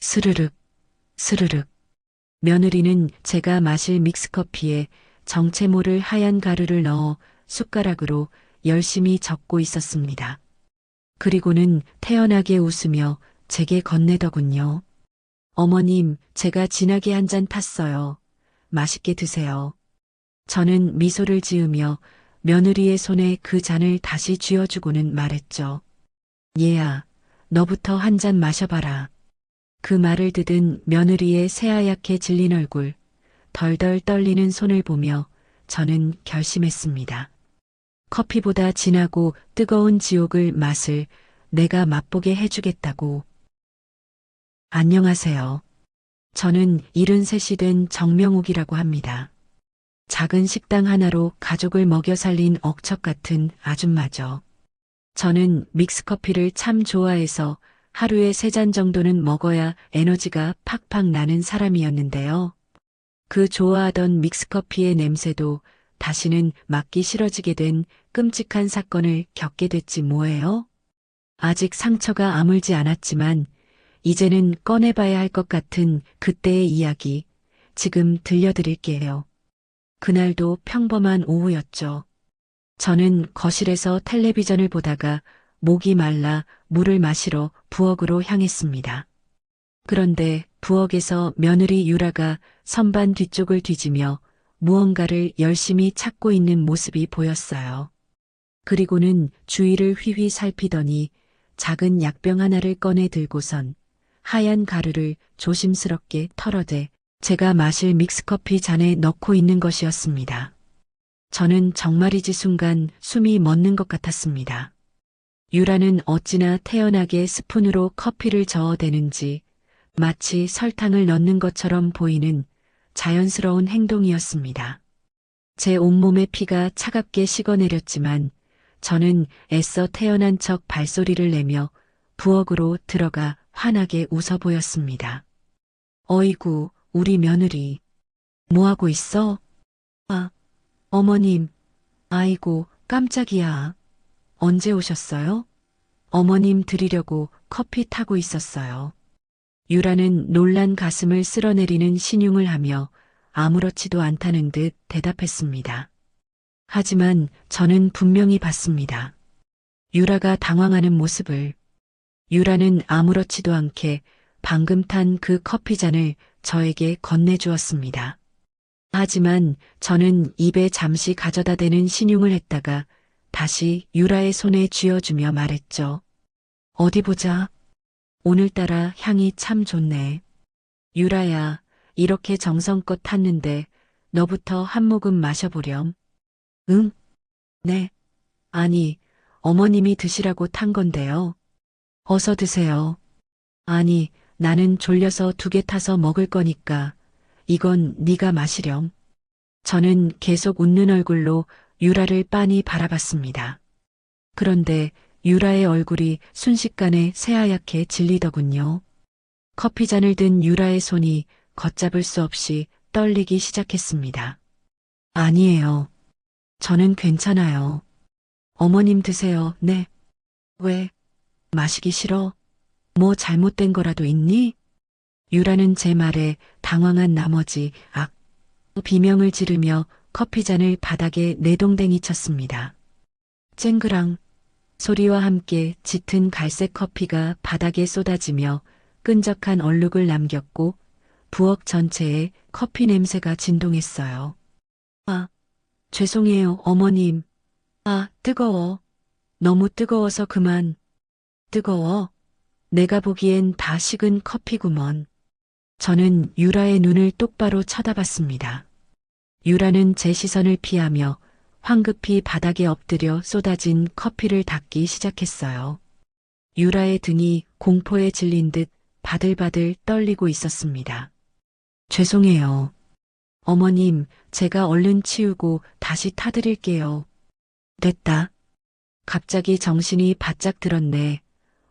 스르륵, 스르륵. 며느리는 제가 마실 믹스커피에 정체 모를 하얀 가루를 넣어 숟가락으로 열심히 적고 있었습니다. 그리고는 태연하게 웃으며 제게 건네더군요. 어머님, 제가 진하게 한 잔 탔어요. 맛있게 드세요. 저는 미소를 지으며 며느리의 손에 그 잔을 다시 쥐어주고는 말했죠. 얘야, 너부터 한 잔 마셔봐라. 그 말을 듣은 며느리의 새하얗게 질린 얼굴, 덜덜 떨리는 손을 보며 저는 결심했습니다. 커피보다 진하고 뜨거운 지옥을 맛을 내가 맛보게 해주겠다고. 안녕하세요. 저는 73이 된 정명욱이라고 합니다. 작은 식당 하나로 가족을 먹여 살린 억척 같은 아줌마죠. 저는 믹스커피를 참 좋아해서 하루에 3잔 정도는 먹어야 에너지가 팍팍 나는 사람이었는데요. 그 좋아하던 믹스커피의 냄새도 다시는 맡기 싫어지게 된 끔찍한 사건을 겪게 됐지 뭐예요? 아직 상처가 아물지 않았지만 이제는 꺼내봐야 할 것 같은 그때의 이야기 지금 들려드릴게요. 그날도 평범한 오후였죠. 저는 거실에서 텔레비전을 보다가 목이 말라 물을 마시러 부엌으로 향했습니다. 그런데 부엌에서 며느리 유라가 선반 뒤쪽을 뒤지며 무언가를 열심히 찾고 있는 모습이 보였어요. 그리고는 주위를 휘휘 살피더니 작은 약병 하나를 꺼내 들고선 하얀 가루를 조심스럽게 털어대 제가 마실 믹스커피 잔에 넣고 있는 것이었습니다. 저는 정말이지 순간 숨이 멎는 것 같았습니다. 유라는 어찌나 태연하게 스푼으로 커피를 저어대는지 마치 설탕을 넣는 것처럼 보이는 자연스러운 행동이었습니다. 제 온몸의 피가 차갑게 식어내렸지만 저는 애써 태어난 척 발소리를 내며 부엌으로 들어가 환하게 웃어 보였습니다. 어이구, 우리 며느리. 뭐하고 있어? 아, 어머님. 아이고, 깜짝이야. 언제 오셨어요? 어머님 드리려고 커피 타고 있었어요. 유라는 놀란 가슴을 쓸어내리는 신용을 하며 아무렇지도 않다는 듯 대답했습니다. 하지만 저는 분명히 봤습니다. 유라가 당황하는 모습을. 유라는 아무렇지도 않게 방금 탄 그 커피잔을 저에게 건네주었습니다. 하지만 저는 입에 잠시 가져다 대는 신용을 했다가 다시 유라의 손에 쥐어주며 말했죠. 어디 보자. 오늘따라 향이 참 좋네. 유라야, 이렇게 정성껏 탔는데 너부터 한 모금 마셔보렴. 응? 네. 아니, 어머님이 드시라고 탄 건데요. 어서 드세요. 아니, 나는 졸려서 2개 타서 먹을 거니까 이건 네가 마시렴. 저는 계속 웃는 얼굴로 유라를 빤히 바라봤습니다. 그런데 유라의 얼굴이 순식간에 새하얗게 질리더군요. 커피잔을 든 유라의 손이 걷잡을 수 없이 떨리기 시작했습니다. 아니에요. 저는 괜찮아요. 어머님 드세요. 네. 왜? 마시기 싫어? 뭐 잘못된 거라도 있니? 유라는 제 말에 당황한 나머지 비명을 지르며 커피잔을 바닥에 내동댕이 쳤습니다. 쨍그랑 소리와 함께 짙은 갈색 커피가 바닥에 쏟아지며 끈적한 얼룩을 남겼고 부엌 전체에 커피 냄새가 진동했어요. 아, 죄송해요, 어머님. 아, 뜨거워. 너무 뜨거워서 그만. 뜨거워? 내가 보기엔 다 식은 커피구먼. 저는 유라의 눈을 똑바로 쳐다봤습니다. 유라는 제 시선을 피하며 황급히 바닥에 엎드려 쏟아진 커피를 닦기 시작했어요. 유라의 등이 공포에 질린 듯 바들바들 떨리고 있었습니다. 죄송해요. 어머님, 제가 얼른 치우고 다시 타드릴게요. 됐다. 갑자기 정신이 바짝 들었네.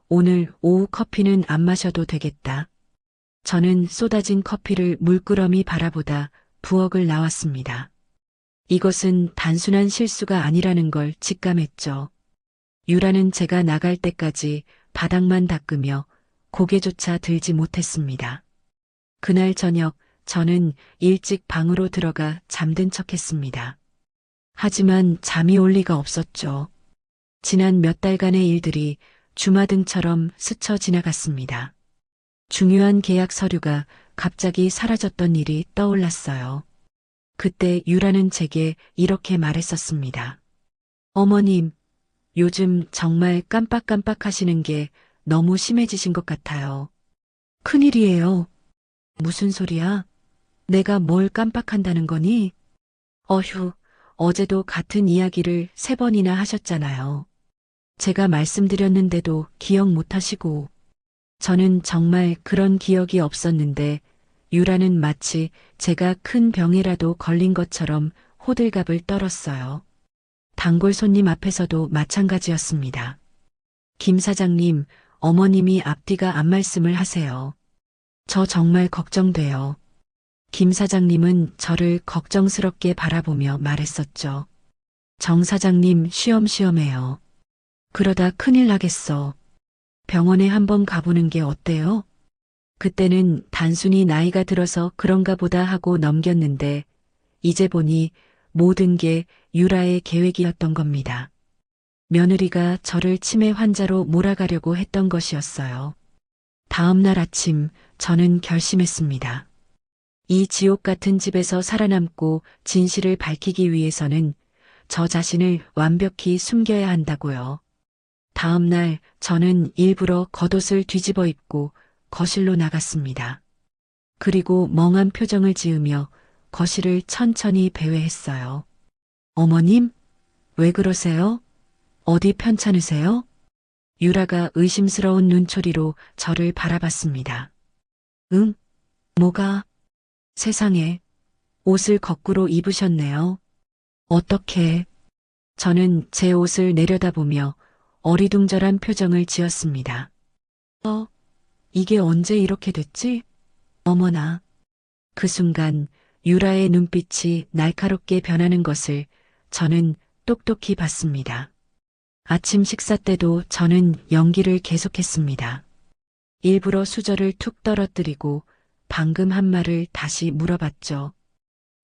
오늘 오후 커피는 안 마셔도 되겠다. 저는 쏟아진 커피를 물끄러미 바라보다 부엌을 나왔습니다. 이것은 단순한 실수가 아니라는 걸 직감했죠. 유라는 제가 나갈 때까지 바닥만 닦으며 고개조차 들지 못했습니다. 그날 저녁 저는 일찍 방으로 들어가 잠든 척했습니다. 하지만 잠이 올 리가 없었죠. 지난 몇 달간의 일들이 주마등처럼 스쳐 지나갔습니다. 중요한 계약 서류가 갑자기 사라졌던 일이 떠올랐어요. 그때 유라는 제게 이렇게 말했었습니다. 어머님, 요즘 정말 깜빡깜빡 하시는 게 너무 심해지신 것 같아요. 큰일이에요. 무슨 소리야? 내가 뭘 깜빡한다는 거니? 어휴, 어제도 같은 이야기를 3번이나 하셨잖아요. 제가 말씀드렸는데도 기억 못 하시고. 저는 정말 그런 기억이 없었는데 유라는 마치 제가 큰 병에라도 걸린 것처럼 호들갑을 떨었어요. 단골 손님 앞에서도 마찬가지였습니다. 김 사장님, 어머님이 앞뒤가 안 말씀을 하세요. 저 정말 걱정돼요. 김 사장님은 저를 걱정스럽게 바라보며 말했었죠. 정 사장님 쉬엄쉬엄해요. 그러다 큰일 나겠어. 병원에 한번 가보는 게 어때요? 그때는 단순히 나이가 들어서 그런가 보다 하고 넘겼는데 이제 보니 모든 게 유라의 계획이었던 겁니다. 며느리가 저를 치매 환자로 몰아가려고 했던 것이었어요. 다음 날 아침 저는 결심했습니다. 이 지옥 같은 집에서 살아남고 진실을 밝히기 위해서는 저 자신을 완벽히 숨겨야 한다고요. 다음 날 저는 일부러 겉옷을 뒤집어 입고 거실로 나갔습니다. 그리고 멍한 표정을 지으며 거실을 천천히 배회했어요. 어머님, 왜 그러세요? 어디 편찮으세요? 유라가 의심스러운 눈초리로 저를 바라봤습니다. 응? 뭐가? 세상에, 옷을 거꾸로 입으셨네요. 어떻게? 저는 제 옷을 내려다보며 어리둥절한 표정을 지었습니다. 이게 언제 이렇게 됐지? 어머나. 그 순간 유라의 눈빛이 날카롭게 변하는 것을 저는 똑똑히 봤습니다. 아침 식사 때도 저는 연기를 계속했습니다. 일부러 수저를 툭 떨어뜨리고 방금 한 말을 다시 물어봤죠.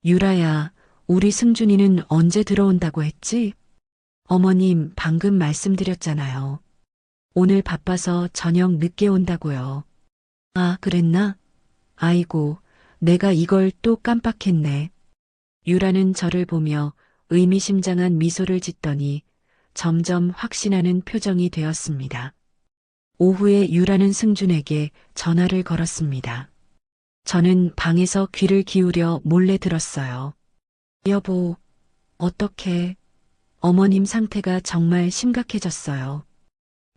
유라야, 우리 승준이는 언제 들어온다고 했지? 어머님, 방금 말씀드렸잖아요. 오늘 바빠서 저녁 늦게 온다고요. 아, 그랬나? 아이고, 내가 이걸 또 깜빡했네. 유라는 저를 보며 의미심장한 미소를 짓더니 점점 확신하는 표정이 되었습니다. 오후에 유라는 승준에게 전화를 걸었습니다. 저는 방에서 귀를 기울여 몰래 들었어요. 여보, 어떡해. 어머님 상태가 정말 심각해졌어요.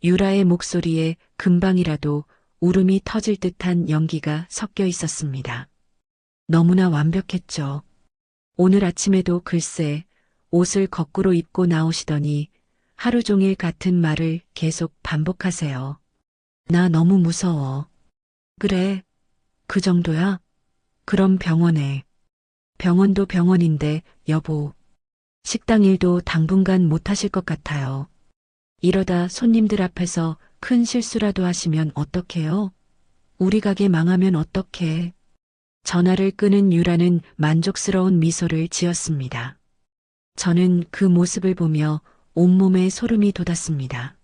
유라의 목소리에 금방이라도 울음이 터질 듯한 연기가 섞여 있었습니다. 너무나 완벽했죠. 오늘 아침에도 글쎄 옷을 거꾸로 입고 나오시더니 하루 종일 같은 말을 계속 반복하세요. 나 너무 무서워. 그래, 그 정도야? 그럼 병원에. 병원도 병원인데 여보. 식당 일도 당분간 못 하실 것 같아요. 이러다 손님들 앞에서 큰 실수라도 하시면 어떡해요? 우리 가게 망하면 어떡해? 전화를 끄는 유라는 만족스러운 미소를 지었습니다. 저는 그 모습을 보며 온몸에 소름이 돋았습니다.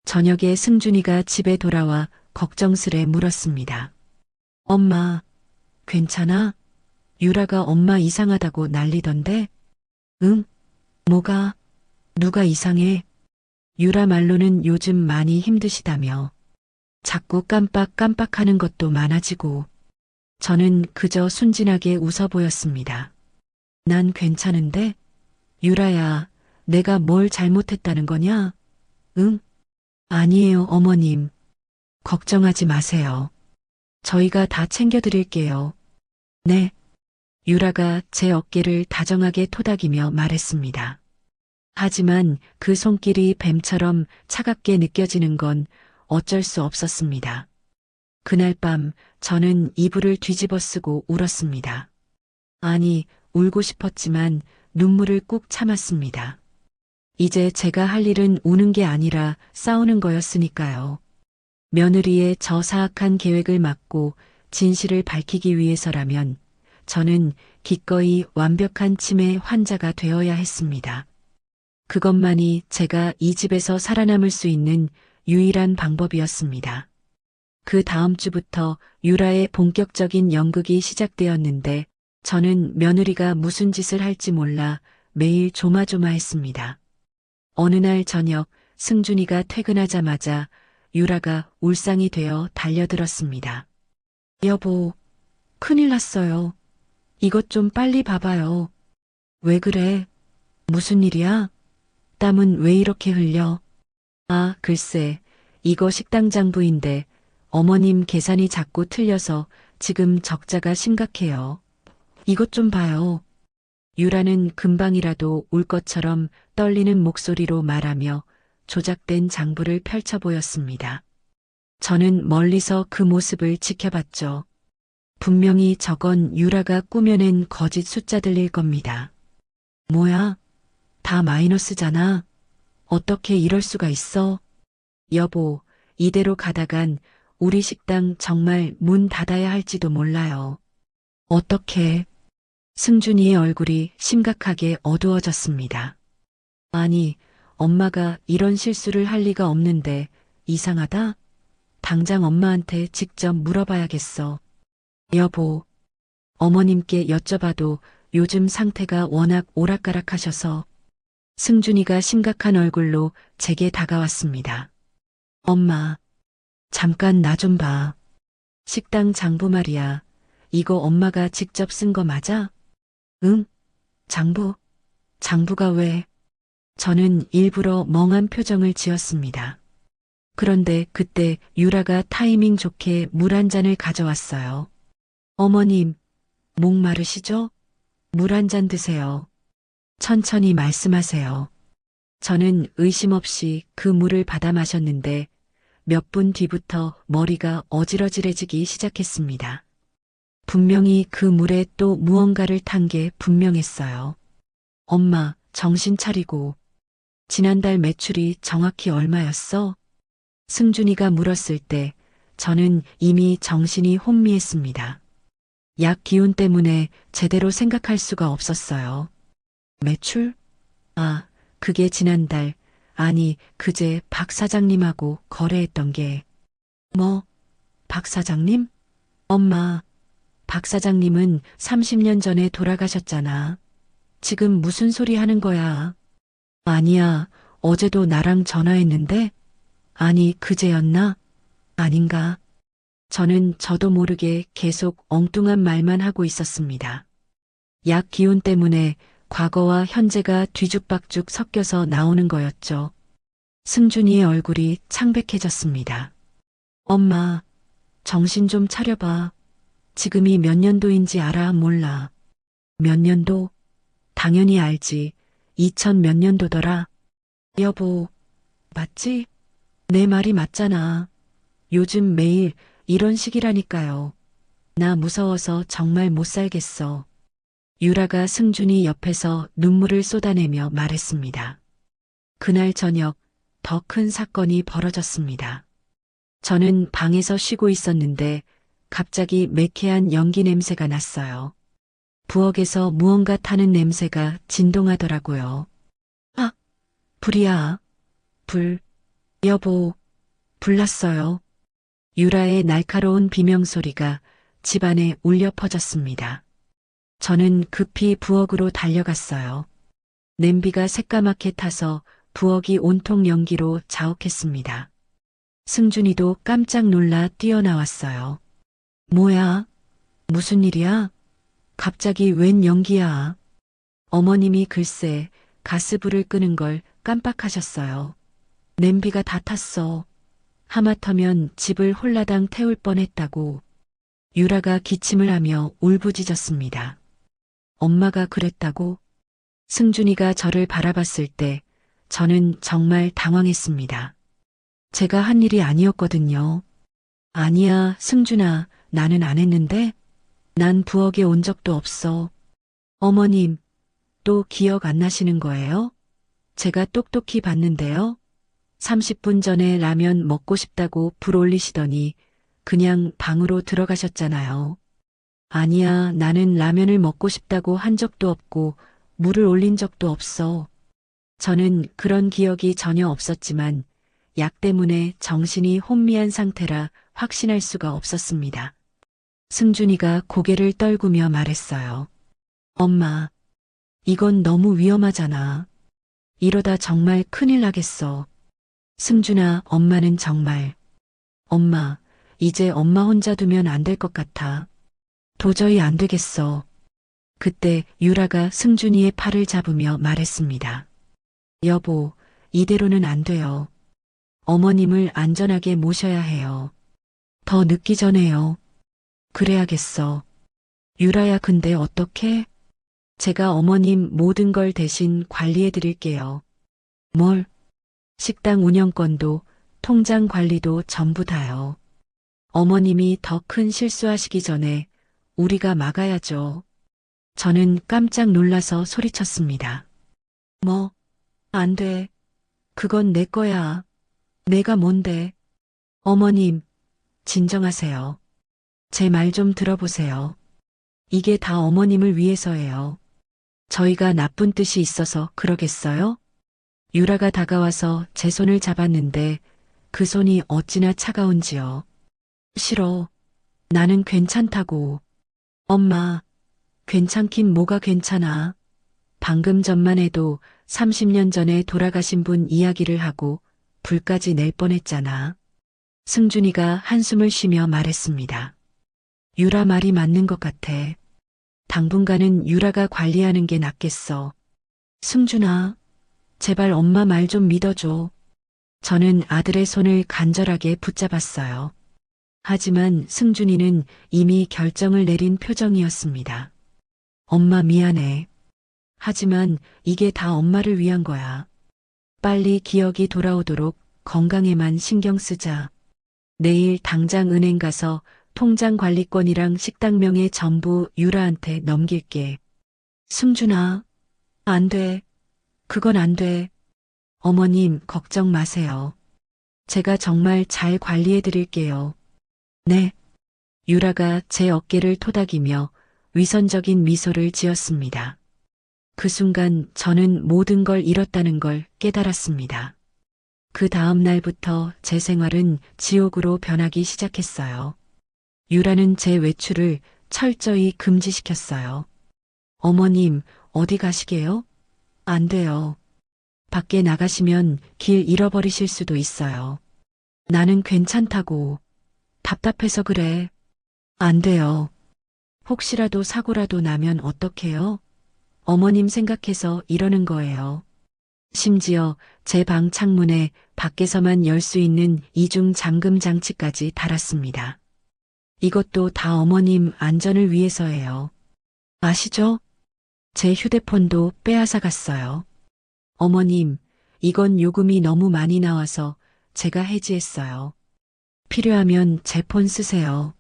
저녁에 승준이가 집에 돌아와 걱정스레 물었습니다. 엄마, 괜찮아? 유라가 엄마 이상하다고 난리던데? 응? 뭐가? 누가 이상해? 유라 말로는 요즘 많이 힘드시다며. 자꾸 깜빡깜빡하는 것도 많아지고. 저는 그저 순진하게 웃어 보였습니다. 난 괜찮은데? 유라야, 내가 뭘 잘못했다는 거냐? 응? 아니에요, 어머님. 걱정하지 마세요. 저희가 다 챙겨드릴게요. 네. 유라가 제 어깨를 다정하게 토닥이며 말했습니다. 하지만 그 손길이 뱀처럼 차갑게 느껴지는 건 어쩔 수 없었습니다. 그날 밤 저는 이불을 뒤집어 쓰고 울었습니다. 아니, 울고 싶었지만 눈물을 꾹 참았습니다. 이제 제가 할 일은 우는 게 아니라 싸우는 거였으니까요. 며느리의 저 사악한 계획을 막고 진실을 밝히기 위해서라면 저는 기꺼이 완벽한 치매 환자가 되어야 했습니다. 그것만이 제가 이 집에서 살아남을 수 있는 유일한 방법이었습니다. 그 다음 주부터 유라의 본격적인 연극이 시작되었는데 저는 며느리가 무슨 짓을 할지 몰라 매일 조마조마했습니다. 어느 날 저녁 승준이가 퇴근하자마자 유라가 울상이 되어 달려들었습니다. 여보, 큰일 났어요. 이것 좀 빨리 봐봐요. 왜 그래? 무슨 일이야? 땀은 왜 이렇게 흘려? 아, 글쎄, 이거 식당 장부인데 어머님 계산이 자꾸 틀려서 지금 적자가 심각해요. 이것 좀 봐요. 유라는 금방이라도 울 것처럼 떨리는 목소리로 말하며 조작된 장부를 펼쳐 보였습니다. 저는 멀리서 그 모습을 지켜봤죠. 분명히 저건 유라가 꾸며낸 거짓 숫자들일 겁니다. 뭐야? 다 마이너스잖아. 어떻게 이럴 수가 있어? 여보, 이대로 가다간 우리 식당 정말 문 닫아야 할지도 몰라요. 어떻게? 승준이의 얼굴이 심각하게 어두워졌습니다. 아니, 엄마가 이런 실수를 할 리가 없는데 이상하다? 당장 엄마한테 직접 물어봐야겠어. 여보, 어머님께 여쭤봐도 요즘 상태가 워낙 오락가락하셔서 승준이가 심각한 얼굴로 제게 다가왔습니다. 엄마, 잠깐 나 좀 봐. 식당 장부 말이야. 이거 엄마가 직접 쓴 거 맞아? 응? 장부? 장부가 왜? 저는 일부러 멍한 표정을 지었습니다. 그런데 그때 유라가 타이밍 좋게 물 한 잔을 가져왔어요. 어머님, 목마르시죠? 물 한 잔 드세요. 천천히 말씀하세요. 저는 의심 없이 그 물을 받아 마셨는데 몇 분 뒤부터 머리가 어지러지해지기 시작했습니다. 분명히 그 물에 또 무언가를 탄 게 분명했어요. 엄마, 정신 차리고. 지난달 매출이 정확히 얼마였어? 승준이가 물었을 때 저는 이미 정신이 혼미했습니다. 약 기운 때문에 제대로 생각할 수가 없었어요. 매출? 아, 그게 지난달, 아니, 그제 박 사장님하고 거래했던 게. 뭐, 박 사장님? 엄마, 박 사장님은 30년 전에 돌아가셨잖아. 지금 무슨 소리 하는 거야? 아니야, 어제도 나랑 전화했는데? 아니, 그제였나? 아닌가? 저는 저도 모르게 계속 엉뚱한 말만 하고 있었습니다. 약 기운 때문에 과거와 현재가 뒤죽박죽 섞여서 나오는 거였죠. 승준이의 얼굴이 창백해졌습니다. 엄마, 정신 좀 차려봐. 지금이 몇 년도인지 알아? 몰라. 몇 년도? 당연히 알지. 2000 몇 년도더라. 여보, 맞지? 내 말이 맞잖아. 요즘 매일 이런 식이라니까요. 나 무서워서 정말 못 살겠어. 유라가 승준이 옆에서 눈물을 쏟아내며 말했습니다. 그날 저녁 더 큰 사건이 벌어졌습니다. 저는 방에서 쉬고 있었는데 갑자기 매캐한 연기 냄새가 났어요. 부엌에서 무언가 타는 냄새가 진동하더라고요. 아, 불이야. 불. 여보, 불났어요. 유라의 날카로운 비명소리가 집안에 울려 퍼졌습니다. 저는 급히 부엌으로 달려갔어요. 냄비가 새까맣게 타서 부엌이 온통 연기로 자욱했습니다. 승준이도 깜짝 놀라 뛰어나왔어요. 뭐야? 무슨 일이야? 갑자기 웬 연기야? 어머님이 글쎄 가스불을 끄는 걸 깜빡하셨어요. 냄비가 다 탔어. 하마터면 집을 홀라당 태울 뻔했다고. 유라가 기침을 하며 울부짖었습니다. 엄마가 그랬다고? 승준이가 저를 바라봤을 때 저는 정말 당황했습니다. 제가 한 일이 아니었거든요. 아니야, 승준아, 나는 안 했는데? 난 부엌에 온 적도 없어. 어머님, 또 기억 안 나시는 거예요? 제가 똑똑히 봤는데요. 30분 전에 라면 먹고 싶다고 불 올리시더니 그냥 방으로 들어가셨잖아요. 아니야, 나는 라면을 먹고 싶다고 한 적도 없고 물을 올린 적도 없어. 저는 그런 기억이 전혀 없었지만 약 때문에 정신이 혼미한 상태라 확신할 수가 없었습니다. 승준이가 고개를 떨구며 말했어요. 엄마, 이건 너무 위험하잖아. 이러다 정말 큰일 나겠어. 승준아, 엄마는 정말. 엄마, 이제 엄마 혼자 두면 안 될 것 같아. 도저히 안 되겠어. 그때 유라가 승준이의 팔을 잡으며 말했습니다. 여보, 이대로는 안 돼요. 어머님을 안전하게 모셔야 해요. 더 늦기 전에요. 그래야겠어. 유라야, 근데 어떡해? 제가 어머님 모든 걸 대신 관리해 드릴게요. 뭘? 식당 운영권도 통장 관리도 전부 다요. 어머님이 더 큰 실수하시기 전에 우리가 막아야죠. 저는 깜짝 놀라서 소리쳤습니다. 뭐? 안 돼. 그건 내 거야. 내가 뭔데? 어머님, 진정하세요. 제 말 좀 들어보세요. 이게 다 어머님을 위해서예요. 저희가 나쁜 뜻이 있어서 그러겠어요? 유라가 다가와서 제 손을 잡았는데 그 손이 어찌나 차가운지요. 싫어. 나는 괜찮다고. 엄마, 괜찮긴 뭐가 괜찮아. 방금 전만 해도 30년 전에 돌아가신 분 이야기를 하고 불까지 낼 뻔했잖아. 승준이가 한숨을 쉬며 말했습니다. 유라 말이 맞는 것 같아. 당분간은 유라가 관리하는 게 낫겠어. 승준아, 제발 엄마 말 좀 믿어줘. 저는 아들의 손을 간절하게 붙잡았어요. 하지만 승준이는 이미 결정을 내린 표정이었습니다. 엄마 미안해. 하지만 이게 다 엄마를 위한 거야. 빨리 기억이 돌아오도록 건강에만 신경 쓰자. 내일 당장 은행 가서 통장 관리권이랑 식당명의 전부 유라한테 넘길게. 승준아, 안 돼. 그건 안 돼. 어머님, 걱정 마세요. 제가 정말 잘 관리해 드릴게요. 네. 유라가 제 어깨를 토닥이며 위선적인 미소를 지었습니다. 그 순간 저는 모든 걸 잃었다는 걸 깨달았습니다. 그 다음 날부터 제 생활은 지옥으로 변하기 시작했어요. 유라는 제 외출을 철저히 금지시켰어요. 어머님, 어디 가시게요? 안 돼요. 밖에 나가시면 길 잃어버리실 수도 있어요. 나는 괜찮다고. 답답해서 그래. 안 돼요. 혹시라도 사고라도 나면 어떡해요? 어머님 생각해서 이러는 거예요. 심지어 제 방 창문에 밖에서만 열 수 있는 이중 잠금 장치까지 달았습니다. 이것도 다 어머님 안전을 위해서예요. 아시죠? 제 휴대폰도 빼앗아 갔어요. 어머님, 이건 요금이 너무 많이 나와서 제가 해지했어요. 필요하면 제 폰 쓰세요.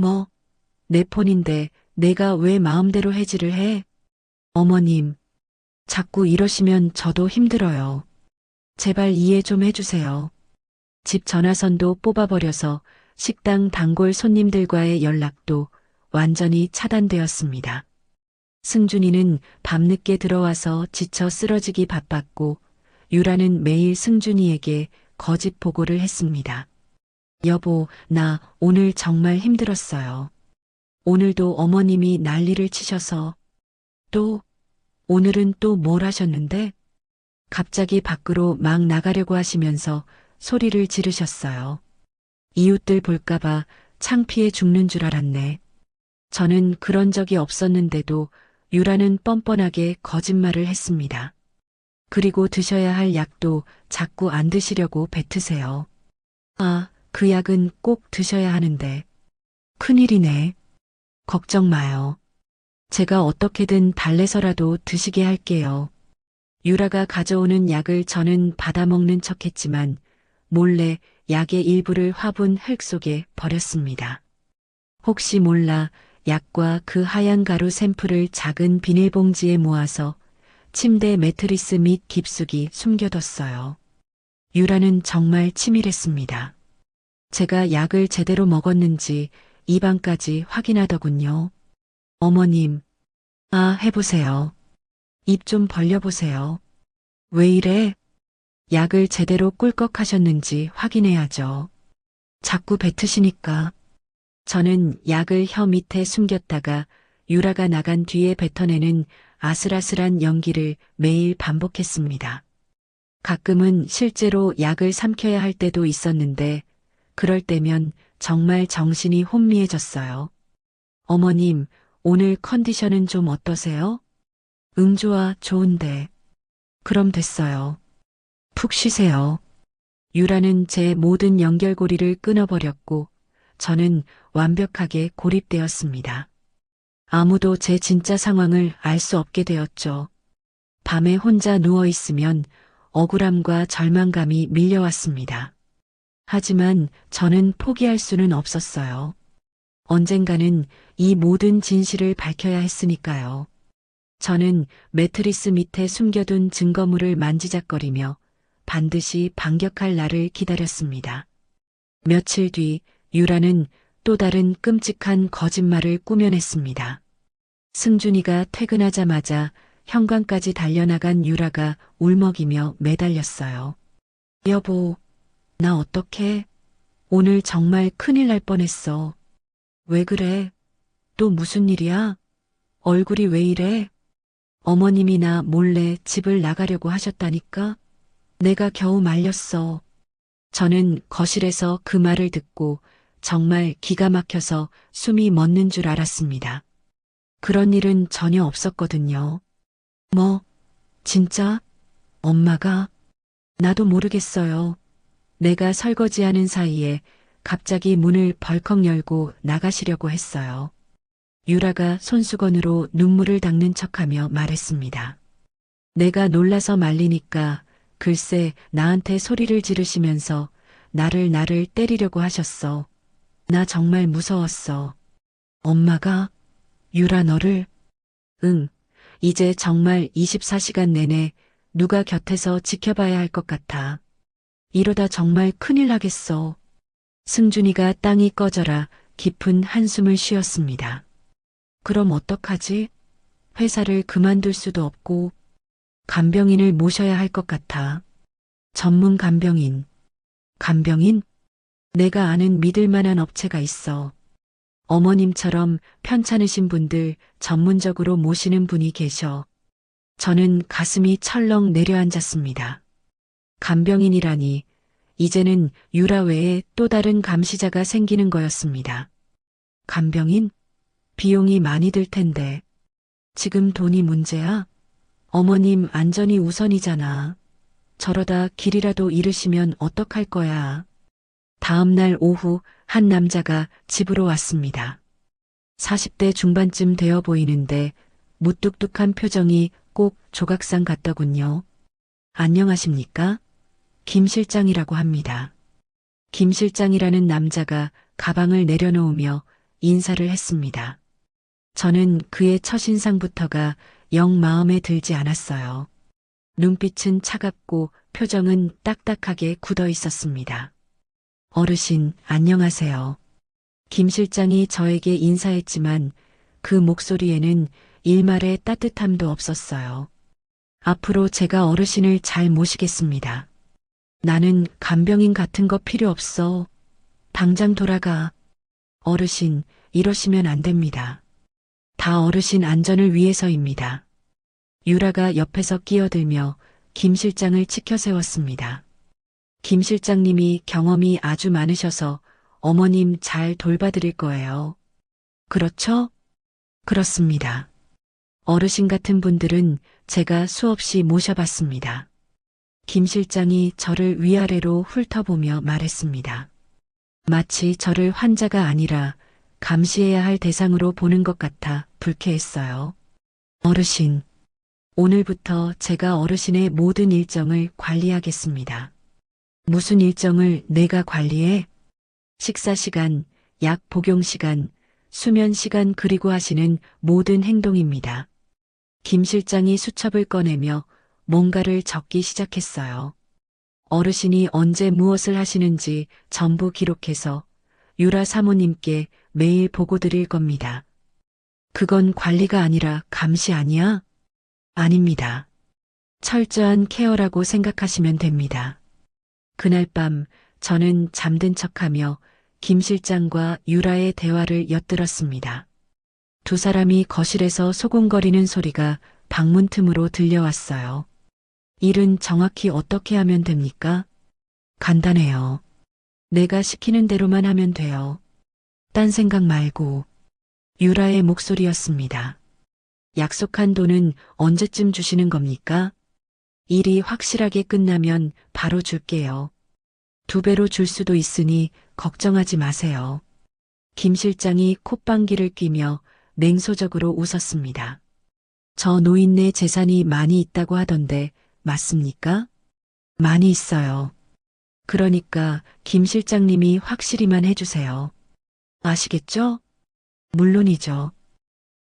뭐? 내 폰인데 내가 왜 마음대로 해지를 해? 어머님, 자꾸 이러시면 저도 힘들어요. 제발 이해 좀 해주세요. 집 전화선도 뽑아버려서 식당 단골 손님들과의 연락도 완전히 차단되었습니다. 승준이는 밤늦게 들어와서 지쳐 쓰러지기 바빴고 유라는 매일 승준이에게 거짓 보고를 했습니다. 여보, 나 오늘 정말 힘들었어요. 오늘도 어머님이 난리를 치셔서 오늘은 또 뭘 하셨는데? 갑자기 밖으로 막 나가려고 하시면서 소리를 지르셨어요. 이웃들 볼까봐 창피해 죽는 줄 알았네. 저는 그런 적이 없었는데도 유라는 뻔뻔하게 거짓말을 했습니다. 그리고 드셔야 할 약도 자꾸 안 드시려고 뱉으세요. 아, 그 약은 꼭 드셔야 하는데. 큰일이네. 걱정 마요. 제가 어떻게든 달래서라도 드시게 할게요. 유라가 가져오는 약을 저는 받아먹는 척했지만 몰래 약의 일부를 화분 흙 속에 버렸습니다. 혹시 몰라 약과 그 하얀 가루 샘플을 작은 비닐봉지에 모아서 침대 매트리스 밑 깊숙이 숨겨뒀어요. 유라는 정말 치밀했습니다. 제가 약을 제대로 먹었는지 입안까지 확인하더군요. 어머님, 해보세요. 입 좀 벌려보세요. 왜 이래? 약을 제대로 꿀꺽 하셨는지 확인해야죠. 자꾸 뱉으시니까. 저는 약을 혀 밑에 숨겼다가 유라가 나간 뒤에 뱉어내는 아슬아슬한 연기를 매일 반복했습니다. 가끔은 실제로 약을 삼켜야 할 때도 있었는데 그럴 때면 정말 정신이 혼미해졌어요. 어머님, 오늘 컨디션은 좀 어떠세요? 좋아, 좋은데. 그럼 됐어요. 푹 쉬세요. 유라는 제 모든 연결고리를 끊어버렸고 저는 완벽하게 고립되었습니다. 아무도 제 진짜 상황을 알 수 없게 되었죠. 밤에 혼자 누워있으면 억울함과 절망감이 밀려왔습니다. 하지만 저는 포기할 수는 없었어요. 언젠가는 이 모든 진실을 밝혀야 했으니까요. 저는 매트리스 밑에 숨겨둔 증거물을 만지작거리며 반드시 반격할 날을 기다렸습니다. 며칠 뒤 유라는 또 다른 끔찍한 거짓말을 꾸며냈습니다. 승준이가 퇴근하자마자 현관까지 달려나간 유라가 울먹이며 매달렸어요. 여보, 나 어떡해? 오늘 정말 큰일 날 뻔했어. 왜 그래? 또 무슨 일이야? 얼굴이 왜 이래? 어머님이 나 몰래 집을 나가려고 하셨다니까? 내가 겨우 말렸어. 저는 거실에서 그 말을 듣고 정말 기가 막혀서 숨이 멎는 줄 알았습니다. 그런 일은 전혀 없었거든요. 뭐, 진짜? 엄마가? 나도 모르겠어요. 내가 설거지하는 사이에 갑자기 문을 벌컥 열고 나가시려고 했어요. 유라가 손수건으로 눈물을 닦는 척하며 말했습니다. 내가 놀라서 말리니까 글쎄 나한테 소리를 지르시면서 나를 때리려고 하셨어. 나 정말 무서웠어. 엄마가? 유라 너를? 응. 이제 정말 24시간 내내 누가 곁에서 지켜봐야 할 것 같아. 이러다 정말 큰일 나겠어. 승준이가 땅이 꺼져라 깊은 한숨을 쉬었습니다. 그럼 어떡하지? 회사를 그만둘 수도 없고 간병인을 모셔야 할 것 같아. 전문 간병인. 간병인? 내가 아는 믿을 만한 업체가 있어. 어머님처럼 편찮으신 분들 전문적으로 모시는 분이 계셔. 저는 가슴이 철렁 내려앉았습니다. 간병인이라니 이제는 유라 외에 또 다른 감시자가 생기는 거였습니다. 간병인? 비용이 많이 들 텐데. 지금 돈이 문제야? 어머님 안전이 우선이잖아. 저러다 길이라도 잃으시면 어떡할 거야. 다음 날 오후 한 남자가 집으로 왔습니다. 40대 중반쯤 되어 보이는데 무뚝뚝한 표정이 꼭 조각상 같더군요. 안녕하십니까? 김 실장이라고 합니다. 김 실장이라는 남자가 가방을 내려놓으며 인사를 했습니다. 저는 그의 첫인상부터가 영 마음에 들지 않았어요. 눈빛은 차갑고 표정은 딱딱하게 굳어 있었습니다. 어르신, 안녕하세요. 김 실장이 저에게 인사했지만 그 목소리에는 일말의 따뜻함도 없었어요. 앞으로 제가 어르신을 잘 모시겠습니다. 나는 간병인 같은 거 필요 없어. 당장 돌아가. 어르신, 이러시면 안 됩니다. 다 어르신 안전을 위해서입니다. 유라가 옆에서 끼어들며 김 실장을 치켜 세웠습니다. 김 실장님이 경험이 아주 많으셔서 어머님 잘 돌봐드릴 거예요. 그렇죠? 그렇습니다. 어르신 같은 분들은 제가 수없이 모셔봤습니다. 김 실장이 저를 위아래로 훑어보며 말했습니다. 마치 저를 환자가 아니라 감시해야 할 대상으로 보는 것 같아 불쾌했어요. 어르신, 오늘부터 제가 어르신의 모든 일정을 관리하겠습니다. 무슨 일정을 내가 관리해? 식사 시간, 약 복용 시간, 수면 시간 그리고 하시는 모든 행동입니다. 김 실장이 수첩을 꺼내며 뭔가를 적기 시작했어요. 어르신이 언제 무엇을 하시는지 전부 기록해서 유라 사모님께 매일 보고 드릴 겁니다. 그건 관리가 아니라 감시 아니야? 아닙니다. 철저한 케어라고 생각하시면 됩니다. 그날 밤 저는 잠든 척하며 김 실장과 유라의 대화를 엿들었습니다. 두 사람이 거실에서 소곤거리는 소리가 방문 틈으로 들려왔어요. 일은 정확히 어떻게 하면 됩니까? 간단해요. 내가 시키는 대로만 하면 돼요. 딴 생각 말고. 유라의 목소리였습니다. 약속한 돈은 언제쯤 주시는 겁니까? 일이 확실하게 끝나면 바로 줄게요. 2배로 줄 수도 있으니 걱정하지 마세요. 김 실장이 콧방귀를 뀌며 냉소적으로 웃었습니다. 저 노인네 재산이 많이 있다고 하던데 맞습니까? 많이 있어요. 그러니까 김 실장님이 확실히만 해주세요. 아시겠죠? 물론이죠.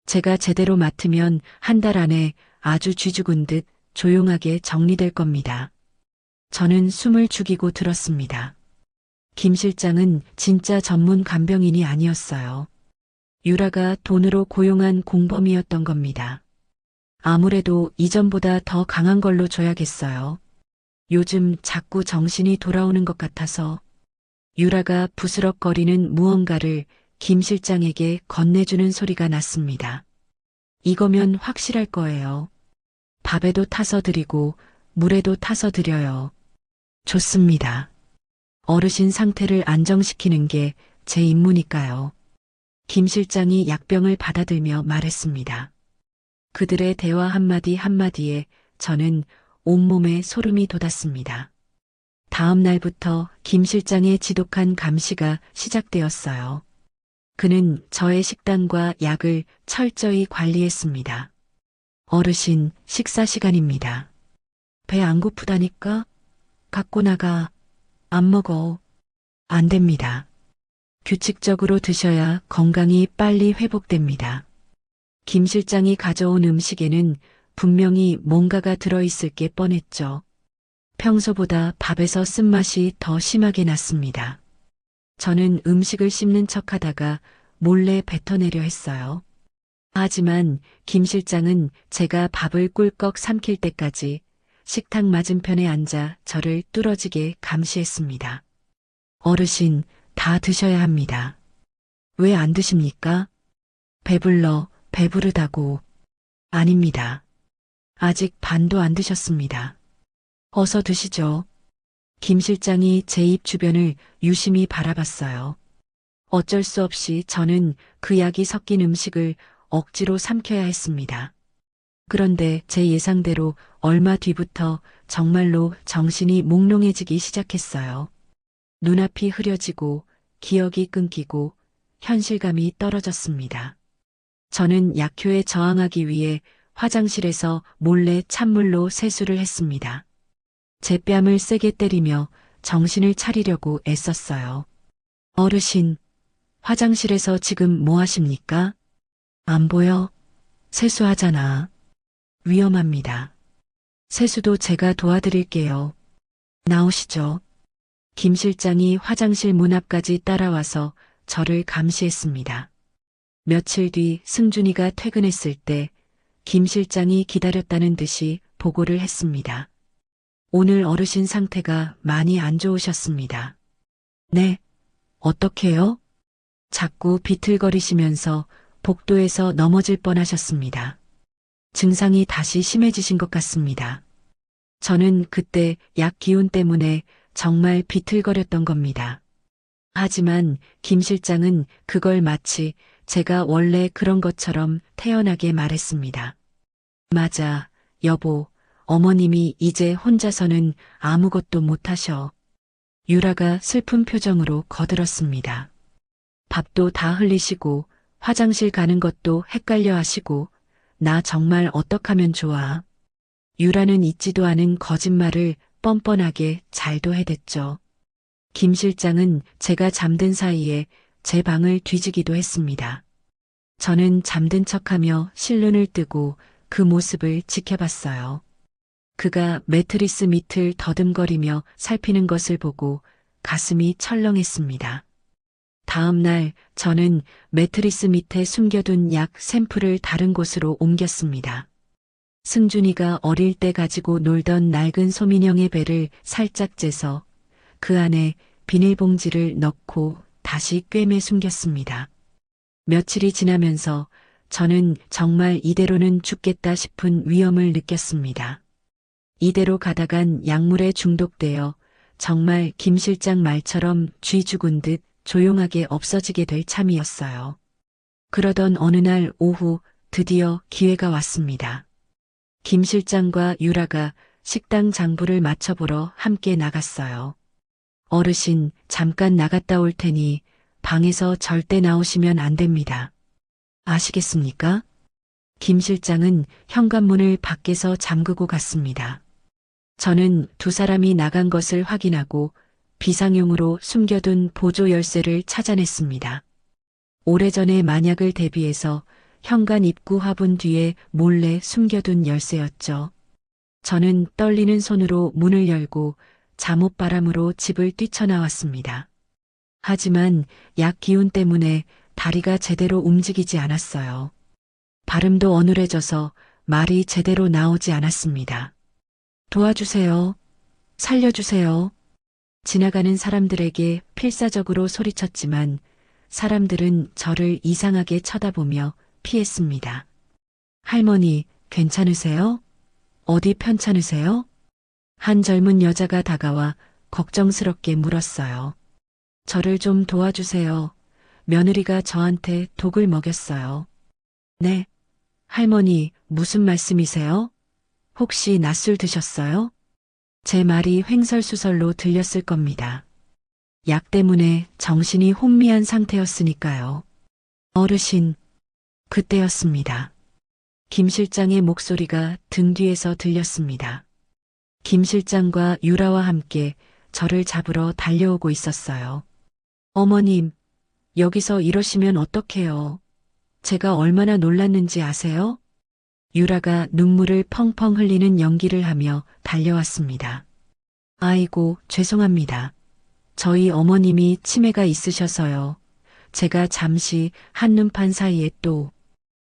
제가 제대로 맡으면 한 달 안에 아주 쥐죽은 듯 조용하게 정리될 겁니다. 저는 숨을 죽이고 들었습니다. 김 실장은 진짜 전문 간병인이 아니었어요. 유라가 돈으로 고용한 공범이었던 겁니다. 아무래도 이전보다 더 강한 걸로 줘야겠어요. 요즘 자꾸 정신이 돌아오는 것 같아서. 유라가 부스럭거리는 무언가를 김 실장에게 건네주는 소리가 났습니다. 이거면 확실할 거예요. 밥에도 타서 드리고 물에도 타서 드려요. 좋습니다. 어르신 상태를 안정시키는 게 제 임무니까요. 김 실장이 약병을 받아들며 말했습니다. 그들의 대화 한마디 한마디에 저는 온몸에 소름이 돋았습니다. 다음 날부터 김 실장의 지독한 감시가 시작되었어요. 그는 저의 식단과 약을 철저히 관리했습니다. 어르신, 식사 시간입니다. 배 안 고프다니까? 갖고 나가. 안 먹어. 안 됩니다. 규칙적으로 드셔야 건강이 빨리 회복됩니다. 김 실장이 가져온 음식에는 분명히 뭔가가 들어있을 게 뻔했죠. 평소보다 밥에서 쓴맛이 더 심하게 났습니다. 저는 음식을 씹는 척하다가 몰래 뱉어내려 했어요. 하지만 김 실장은 제가 밥을 꿀꺽 삼킬 때까지 식탁 맞은편에 앉아 저를 뚫어지게 감시했습니다. 어르신, 다 드셔야 합니다. 왜 안 드십니까? 배불러, 배부르다고. 아닙니다. 아직 반도 안 드셨습니다. 어서 드시죠. 김 실장이 제 입 주변을 유심히 바라봤어요. 어쩔 수 없이 저는 그 약이 섞인 음식을 억지로 삼켜야 했습니다. 그런데 제 예상대로 얼마 뒤부터 정말로 정신이 몽롱해지기 시작했어요. 눈앞이 흐려지고 기억이 끊기고 현실감이 떨어졌습니다. 저는 약효에 저항하기 위해 화장실에서 몰래 찬물로 세수를 했습니다. 제 뺨을 세게 때리며 정신을 차리려고 애썼어요. 어르신, 화장실에서 지금 뭐 하십니까? 안 보여? 세수하잖아. 위험합니다. 세수도 제가 도와드릴게요. 나오시죠. 김 실장이 화장실 문 앞까지 따라와서 저를 감시했습니다. 며칠 뒤 승준이가 퇴근했을 때 김 실장이 기다렸다는 듯이 보고를 했습니다. 오늘 어르신 상태가 많이 안 좋으셨습니다. 네, 어떻게요? 자꾸 비틀거리시면서 복도에서 넘어질 뻔하셨습니다. 증상이 다시 심해지신 것 같습니다. 저는 그때 약 기운 때문에 정말 비틀거렸던 겁니다. 하지만 김 실장은 그걸 마치 제가 원래 그런 것처럼 태연하게 말했습니다. 맞아, 여보, 어머님이 이제 혼자서는 아무것도 못하셔. 유라가 슬픈 표정으로 거들었습니다. 밥도 다 흘리시고 화장실 가는 것도 헷갈려 하시고 나 정말 어떡하면 좋아. 유라는 잊지도 않은 거짓말을 뻔뻔하게 잘도 해댔죠. 김 실장은 제가 잠든 사이에 제 방을 뒤지기도 했습니다. 저는 잠든 척하며 실눈을 뜨고 그 모습을 지켜봤어요. 그가 매트리스 밑을 더듬거리며 살피는 것을 보고 가슴이 철렁했습니다. 다음 날 저는 매트리스 밑에 숨겨둔 약 샘플을 다른 곳으로 옮겼습니다. 승준이가 어릴 때 가지고 놀던 낡은 소민형의 배를 살짝 째서 그 안에 비닐봉지를 넣고 다시 꿰매 숨겼습니다. 며칠이 지나면서 저는 정말 이대로는 죽겠다 싶은 위험을 느꼈습니다. 이대로 가다간 약물에 중독되어 정말 김 실장 말처럼 쥐 죽은 듯 조용하게 없어지게 될 참이었어요. 그러던 어느 날 오후 드디어 기회가 왔습니다. 김 실장과 유라가 식당 장부를 맞춰보러 함께 나갔어요. 어르신, 잠깐 나갔다 올 테니 방에서 절대 나오시면 안 됩니다. 아시겠습니까? 김 실장은 현관문을 밖에서 잠그고 갔습니다. 저는 두 사람이 나간 것을 확인하고 비상용으로 숨겨둔 보조 열쇠를 찾아냈습니다. 오래전에 만약을 대비해서 현관 입구 화분 뒤에 몰래 숨겨둔 열쇠였죠. 저는 떨리는 손으로 문을 열고 잠옷바람으로 집을 뛰쳐나왔습니다. 하지만 약 기운 때문에 다리가 제대로 움직이지 않았어요. 발음도 어눌해져서 말이 제대로 나오지 않았습니다. 도와주세요. 살려주세요. 지나가는 사람들에게 필사적으로 소리쳤지만 사람들은 저를 이상하게 쳐다보며 피했습니다. 할머니, 괜찮으세요? 어디 편찮으세요? 한 젊은 여자가 다가와 걱정스럽게 물었어요. 저를 좀 도와주세요. 며느리가 저한테 독을 먹였어요. 네. 할머니, 무슨 말씀이세요? 혹시 낮술 드셨어요? 제 말이 횡설수설로 들렸을 겁니다. 약 때문에 정신이 혼미한 상태였으니까요. 어르신, 그때였습니다. 김 실장의 목소리가 등 뒤에서 들렸습니다. 김 실장과 유라와 함께 저를 잡으러 달려오고 있었어요. 어머님, 여기서 이러시면 어떡해요? 제가 얼마나 놀랐는지 아세요? 유라가 눈물을 펑펑 흘리는 연기를 하며 달려왔습니다. 아이고, 죄송합니다. 저희 어머님이 치매가 있으셔서요. 제가 잠시 한눈판 사이에 또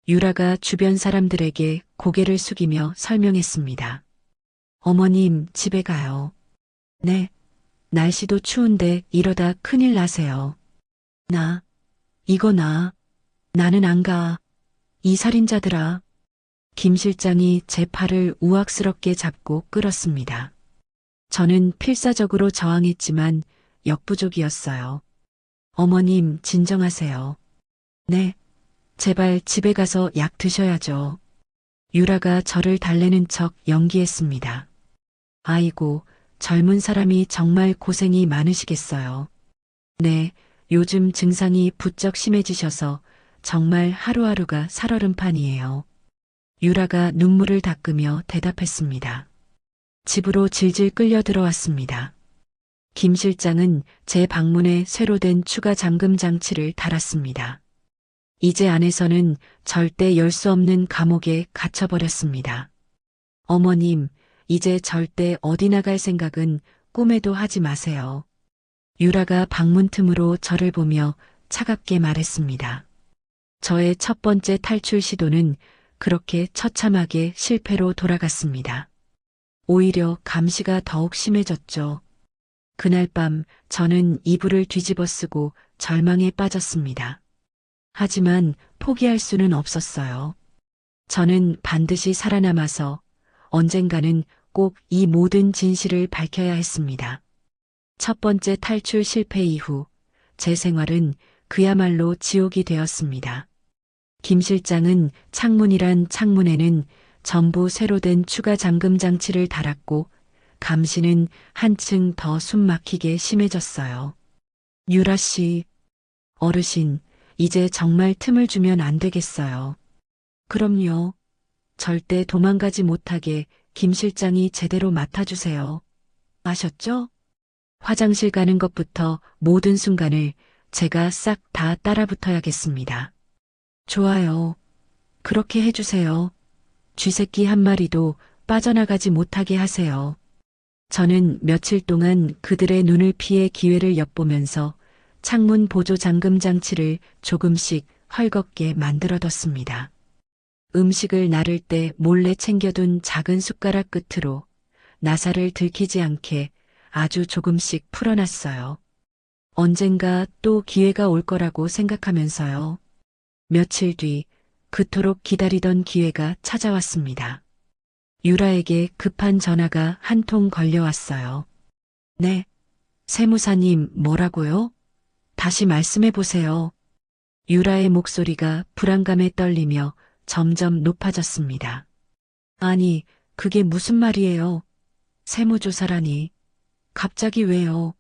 유라가 주변 사람들에게 고개를 숙이며 설명했습니다. 어머님, 집에 가요. 네. 날씨도 추운데 이러다 큰일 나세요. 나는 안 가. 이 살인자들아. 김 실장이 제 팔을 우악스럽게 잡고 끌었습니다. 저는 필사적으로 저항했지만 역부족이었어요. 어머님, 진정하세요. 네. 제발 집에 가서 약 드셔야죠. 유라가 저를 달래는 척 연기했습니다. 아이고, 젊은 사람이 정말 고생이 많으시겠어요. 네, 요즘 증상이 부쩍 심해지셔서 정말 하루하루가 살얼음판이에요. 유라가 눈물을 닦으며 대답했습니다. 집으로 질질 끌려 들어왔습니다. 김 실장은 제 방문에 새로 된 추가 잠금 장치를 달았습니다. 이제 안에서는 절대 열 수 없는 감옥에 갇혀버렸습니다. 어머님, 이제 절대 어디 나갈 생각은 꿈에도 하지 마세요. 유라가 방문 틈으로 저를 보며 차갑게 말했습니다. 저의 첫 번째 탈출 시도는 그렇게 처참하게 실패로 돌아갔습니다. 오히려 감시가 더욱 심해졌죠. 그날 밤 저는 이불을 뒤집어 쓰고 절망에 빠졌습니다. 하지만 포기할 수는 없었어요. 저는 반드시 살아남아서 언젠가는 꼭 이 모든 진실을 밝혀야 했습니다. 첫 번째 탈출 실패 이후 제 생활은 그야말로 지옥이 되었습니다. 김 실장은 창문이란 창문에는 전부 새로 된 추가 잠금 장치를 달았고 감시는 한층 더 숨막히게 심해졌어요. 유라 씨, 어르신, 이제 정말 틈을 주면 안 되겠어요. 그럼요. 절대 도망가지 못하게 김 실장이 제대로 맡아주세요. 아셨죠? 화장실 가는 것부터 모든 순간을 제가 싹 다 따라붙어야겠습니다. 좋아요. 그렇게 해주세요. 쥐새끼 한 마리도 빠져나가지 못하게 하세요. 저는 며칠 동안 그들의 눈을 피해 기회를 엿보면서 창문 보조 잠금 장치를 조금씩 헐겁게 만들어뒀습니다. 음식을 나를 때 몰래 챙겨둔 작은 숟가락 끝으로 나사를 들키지 않게 아주 조금씩 풀어놨어요. 언젠가 또 기회가 올 거라고 생각하면서요. 며칠 뒤 그토록 기다리던 기회가 찾아왔습니다. 유라에게 급한 전화가 한 통 걸려왔어요. 네, 세무사님 뭐라고요? 다시 말씀해 보세요. 유라의 목소리가 불안감에 떨리며 점점 높아졌습니다. 아니, 그게 무슨 말이에요? 세무조사라니. 갑자기 왜요?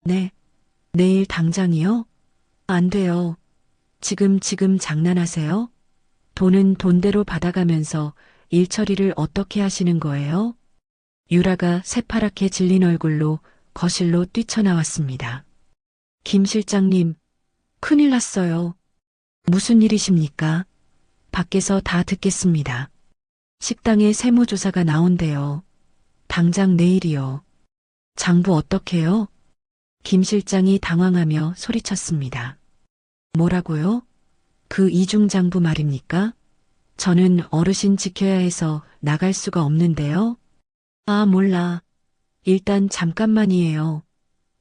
네, 내일 당장이요? 안 돼요. 지금 장난하세요? 돈은 돈대로 받아가면서 일 처리를 어떻게 하시는 거예요? 유라가 새파랗게 질린 얼굴로 거실로 뛰쳐나왔습니다. 김 실장님, 큰일 났어요. 무슨 일이십니까? 밖에서 다 듣겠습니다. 식당에 세무조사가 나온대요. 당장 내일이요. 장부 어떡해요? 김 실장이 당황하며 소리쳤습니다. 뭐라고요? 그 이중장부 말입니까? 저는 어르신 지켜야 해서 나갈 수가 없는데요. 아, 몰라. 일단 잠깐만이에요.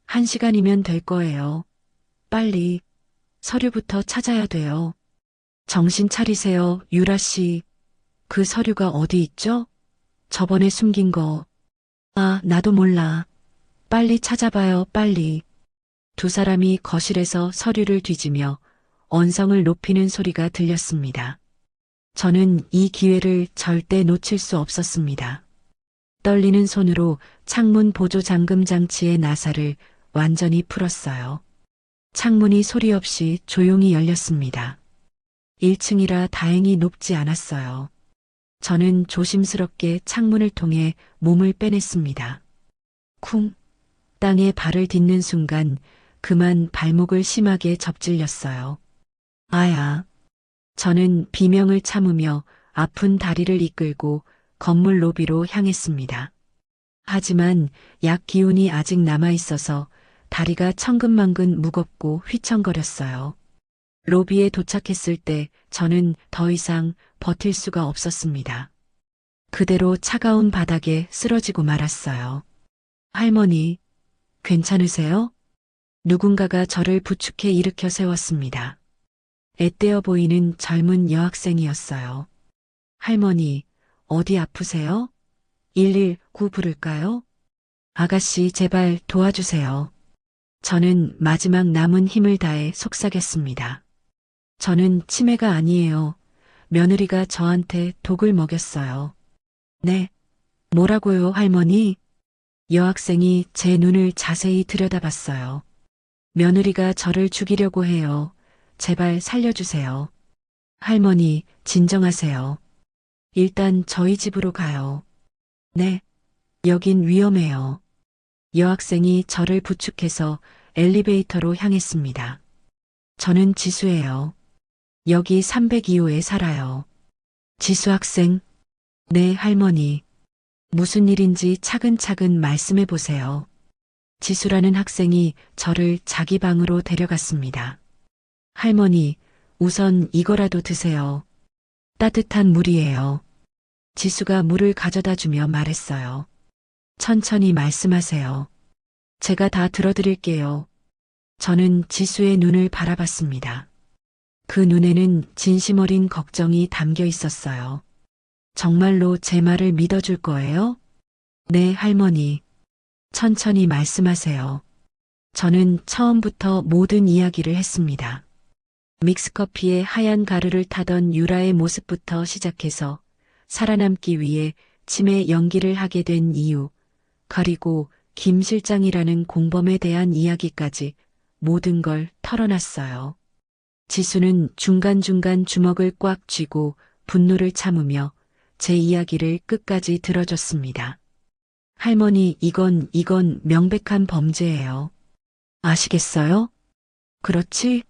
1시간이면 될 거예요. 빨리 서류부터 찾아야 돼요. 정신 차리세요, 유라 씨. 그 서류가 어디 있죠? 저번에 숨긴 거. 아, 나도 몰라. 빨리 찾아봐요, 빨리. 두 사람이 거실에서 서류를 뒤지며 언성을 높이는 소리가 들렸습니다. 저는 이 기회를 절대 놓칠 수 없었습니다. 떨리는 손으로 창문 보조 잠금 장치의 나사를 완전히 풀었어요. 창문이 소리 없이 조용히 열렸습니다. 1층이라 다행히 높지 않았어요. 저는 조심스럽게 창문을 통해 몸을 빼냈습니다. 쿵! 땅에 발을 딛는 순간 그만 발목을 심하게 접질렸어요. 아야! 저는 비명을 참으며 아픈 다리를 이끌고 건물 로비로 향했습니다. 하지만 약 기운이 아직 남아있어서 다리가 천근만근 무겁고 휘청거렸어요. 로비에 도착했을 때 저는 더 이상 버틸 수가 없었습니다. 그대로 차가운 바닥에 쓰러지고 말았어요. 할머니, 괜찮으세요? 누군가가 저를 부축해 일으켜 세웠습니다. 앳되어 보이는 젊은 여학생이었어요. 할머니, 어디 아프세요? 119 부를까요? 아가씨, 제발 도와주세요. 저는 마지막 남은 힘을 다해 속삭였습니다. 저는 치매가 아니에요. 며느리가 저한테 독을 먹였어요. 네. 뭐라고요, 할머니? 여학생이 제 눈을 자세히 들여다봤어요. 며느리가 저를 죽이려고 해요. 제발 살려주세요. 할머니, 진정하세요. 일단 저희 집으로 가요. 네. 여긴 위험해요. 여학생이 저를 부축해서 엘리베이터로 향했습니다. 저는 지수예요. 여기 302호에 살아요. 지수 학생. 네, 할머니. 무슨 일인지 차근차근 말씀해 보세요. 지수라는 학생이 저를 자기 방으로 데려갔습니다. 할머니, 우선 이거라도 드세요. 따뜻한 물이에요. 지수가 물을 가져다 주며 말했어요. 천천히 말씀하세요. 제가 다 들어드릴게요. 저는 지수의 눈을 바라봤습니다. 그 눈에는 진심 어린 걱정이 담겨 있었어요. 정말로 제 말을 믿어줄 거예요? 네, 할머니. 천천히 말씀하세요. 저는 처음부터 모든 이야기를 했습니다. 믹스커피에 하얀 가루를 타던 유라의 모습부터 시작해서 살아남기 위해 치매 연기를 하게 된 이유, 그리고 김 실장이라는 공범에 대한 이야기까지 모든 걸 털어놨어요. 지수는 중간중간 주먹을 꽉 쥐고 분노를 참으며 제 이야기를 끝까지 들어줬습니다. 할머니, 이건 명백한 범죄예요. 아시겠어요? 그렇지?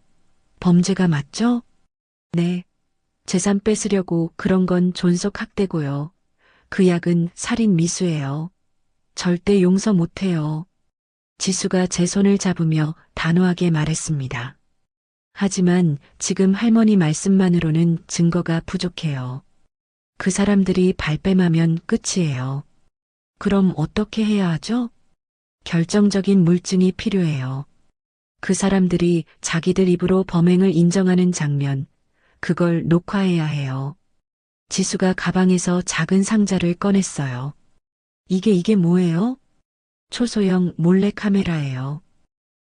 범죄가 맞죠? 네. 재산 뺏으려고 그런 건 존속 학대고요. 그 약은 살인 미수예요. 절대 용서 못해요. 지수가 제 손을 잡으며 단호하게 말했습니다. 하지만 지금 할머니 말씀만으로는 증거가 부족해요. 그 사람들이 발뺌하면 끝이에요. 그럼 어떻게 해야 하죠? 결정적인 물증이 필요해요. 그 사람들이 자기들 입으로 범행을 인정하는 장면, 그걸 녹화해야 해요. 지수가 가방에서 작은 상자를 꺼냈어요. 이게 뭐예요? 초소형 몰래카메라예요.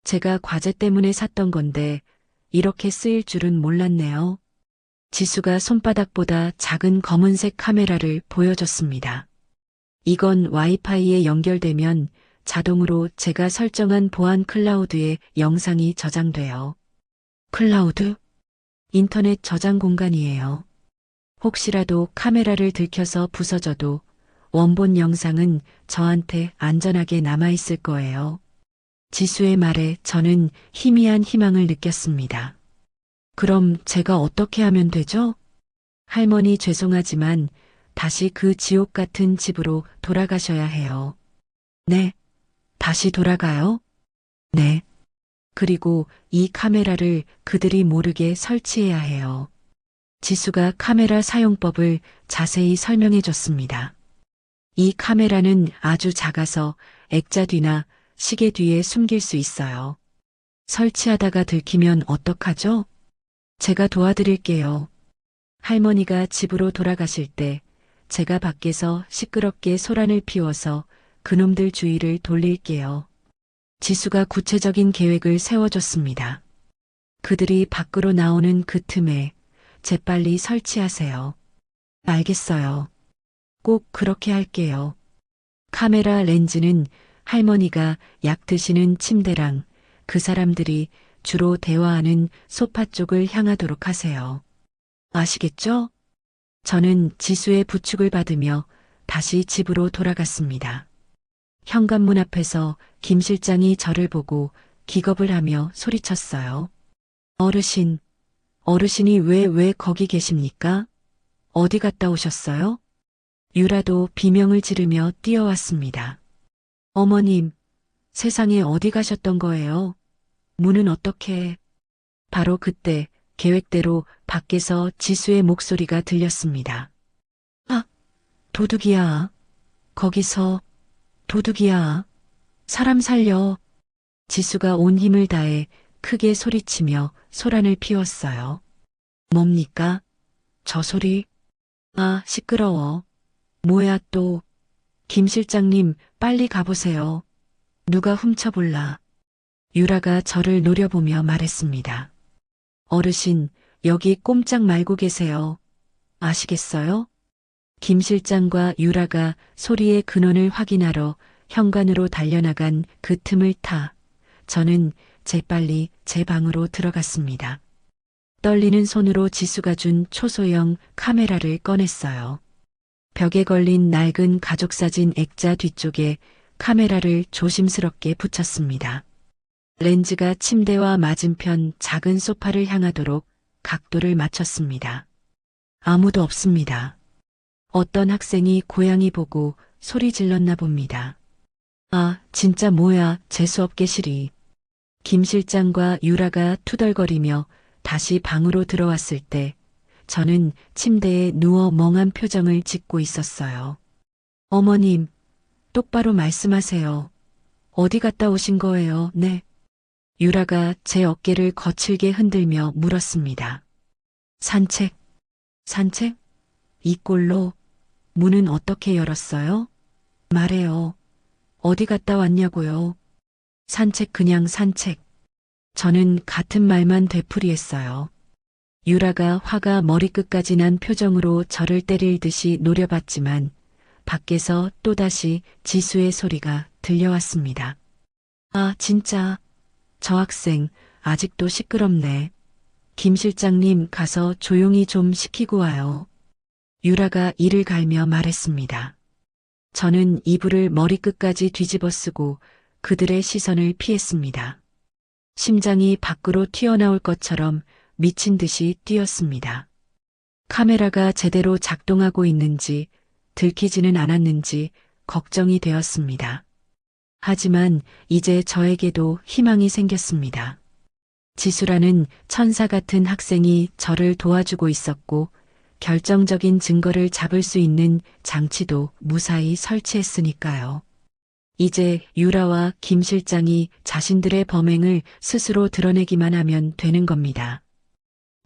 제가 과제 때문에 샀던 건데 이렇게 쓰일 줄은 몰랐네요. 지수가 손바닥보다 작은 검은색 카메라를 보여줬습니다. 이건 와이파이에 연결되면 자동으로 제가 설정한 보안 클라우드에 영상이 저장돼요. 클라우드? 인터넷 저장 공간이에요. 혹시라도 카메라를 들켜서 부서져도 원본 영상은 저한테 안전하게 남아있을 거예요. 지수의 말에 저는 희미한 희망을 느꼈습니다. 그럼 제가 어떻게 하면 되죠? 할머니 죄송하지만 다시 그 지옥 같은 집으로 돌아가셔야 해요. 네. 다시 돌아가요? 네. 그리고 이 카메라를 그들이 모르게 설치해야 해요. 지수가 카메라 사용법을 자세히 설명해 줬습니다. 이 카메라는 아주 작아서 액자 뒤나 시계 뒤에 숨길 수 있어요. 설치하다가 들키면 어떡하죠? 제가 도와드릴게요. 할머니가 집으로 돌아가실 때 제가 밖에서 시끄럽게 소란을 피워서 그놈들 주의를 돌릴게요. 지수가 구체적인 계획을 세워줬습니다. 그들이 밖으로 나오는 그 틈에 재빨리 설치하세요. 알겠어요. 꼭 그렇게 할게요. 카메라 렌즈는 할머니가 약 드시는 침대랑 그 사람들이 주로 대화하는 소파 쪽을 향하도록 하세요. 아시겠죠? 저는 지수의 부축을 받으며 다시 집으로 돌아갔습니다. 현관문 앞에서 김 실장이 저를 보고 기겁을 하며 소리쳤어요. 어르신이 왜 거기 계십니까? 어디 갔다 오셨어요? 유라도 비명을 지르며 뛰어왔습니다. 어머님, 세상에 어디 가셨던 거예요? 문은 어떻게... 바로 그때 계획대로 밖에서 지수의 목소리가 들렸습니다. 아, 도둑이야. 거기서 도둑이야. 사람 살려. 지수가 온 힘을 다해 크게 소리치며 소란을 피웠어요. 뭡니까? 저 소리? 아, 시끄러워. 뭐야 또. 김 실장님, 빨리 가보세요. 누가 훔쳐볼라. 유라가 저를 노려보며 말했습니다. 어르신, 여기 꼼짝 말고 계세요. 아시겠어요? 김 실장과 유라가 소리의 근원을 확인하러 현관으로 달려나간 그 틈을 타 저는 재빨리 제 방으로 들어갔습니다. 떨리는 손으로 지수가 준 초소형 카메라를 꺼냈어요. 벽에 걸린 낡은 가족사진 액자 뒤쪽에 카메라를 조심스럽게 붙였습니다. 렌즈가 침대와 맞은편 작은 소파를 향하도록 각도를 맞췄습니다. 아무도 없습니다. 어떤 학생이 고양이 보고 소리 질렀나 봅니다. 아, 진짜 뭐야, 재수없게 시리. 김 실장과 유라가 투덜거리며 다시 방으로 들어왔을 때 저는 침대에 누워 멍한 표정을 짓고 있었어요. 어머님, 똑바로 말씀하세요. 어디 갔다 오신 거예요, 네? 유라가 제 어깨를 거칠게 흔들며 물었습니다. 산책? 이 꼴로? 문은 어떻게 열었어요? 말해요. 어디 갔다 왔냐고요? 산책 그냥 산책. 저는 같은 말만 되풀이했어요. 유라가 화가 머리끝까지 난 표정으로 저를 때릴 듯이 노려봤지만 밖에서 또다시 지수의 소리가 들려왔습니다. 아, 진짜. 저 학생 아직도 시끄럽네. 김 실장님 가서 조용히 좀 시키고 와요. 유라가 이를 갈며 말했습니다. 저는 이불을 머리끝까지 뒤집어 쓰고 그들의 시선을 피했습니다. 심장이 밖으로 튀어나올 것처럼 미친 듯이 뛰었습니다. 카메라가 제대로 작동하고 있는지 들키지는 않았는지 걱정이 되었습니다. 하지만 이제 저에게도 희망이 생겼습니다. 지수라는 천사 같은 학생이 저를 도와주고 있었고 결정적인 증거를 잡을 수 있는 장치도 무사히 설치했으니까요. 이제 유라와 김 실장이 자신들의 범행을 스스로 드러내기만 하면 되는 겁니다.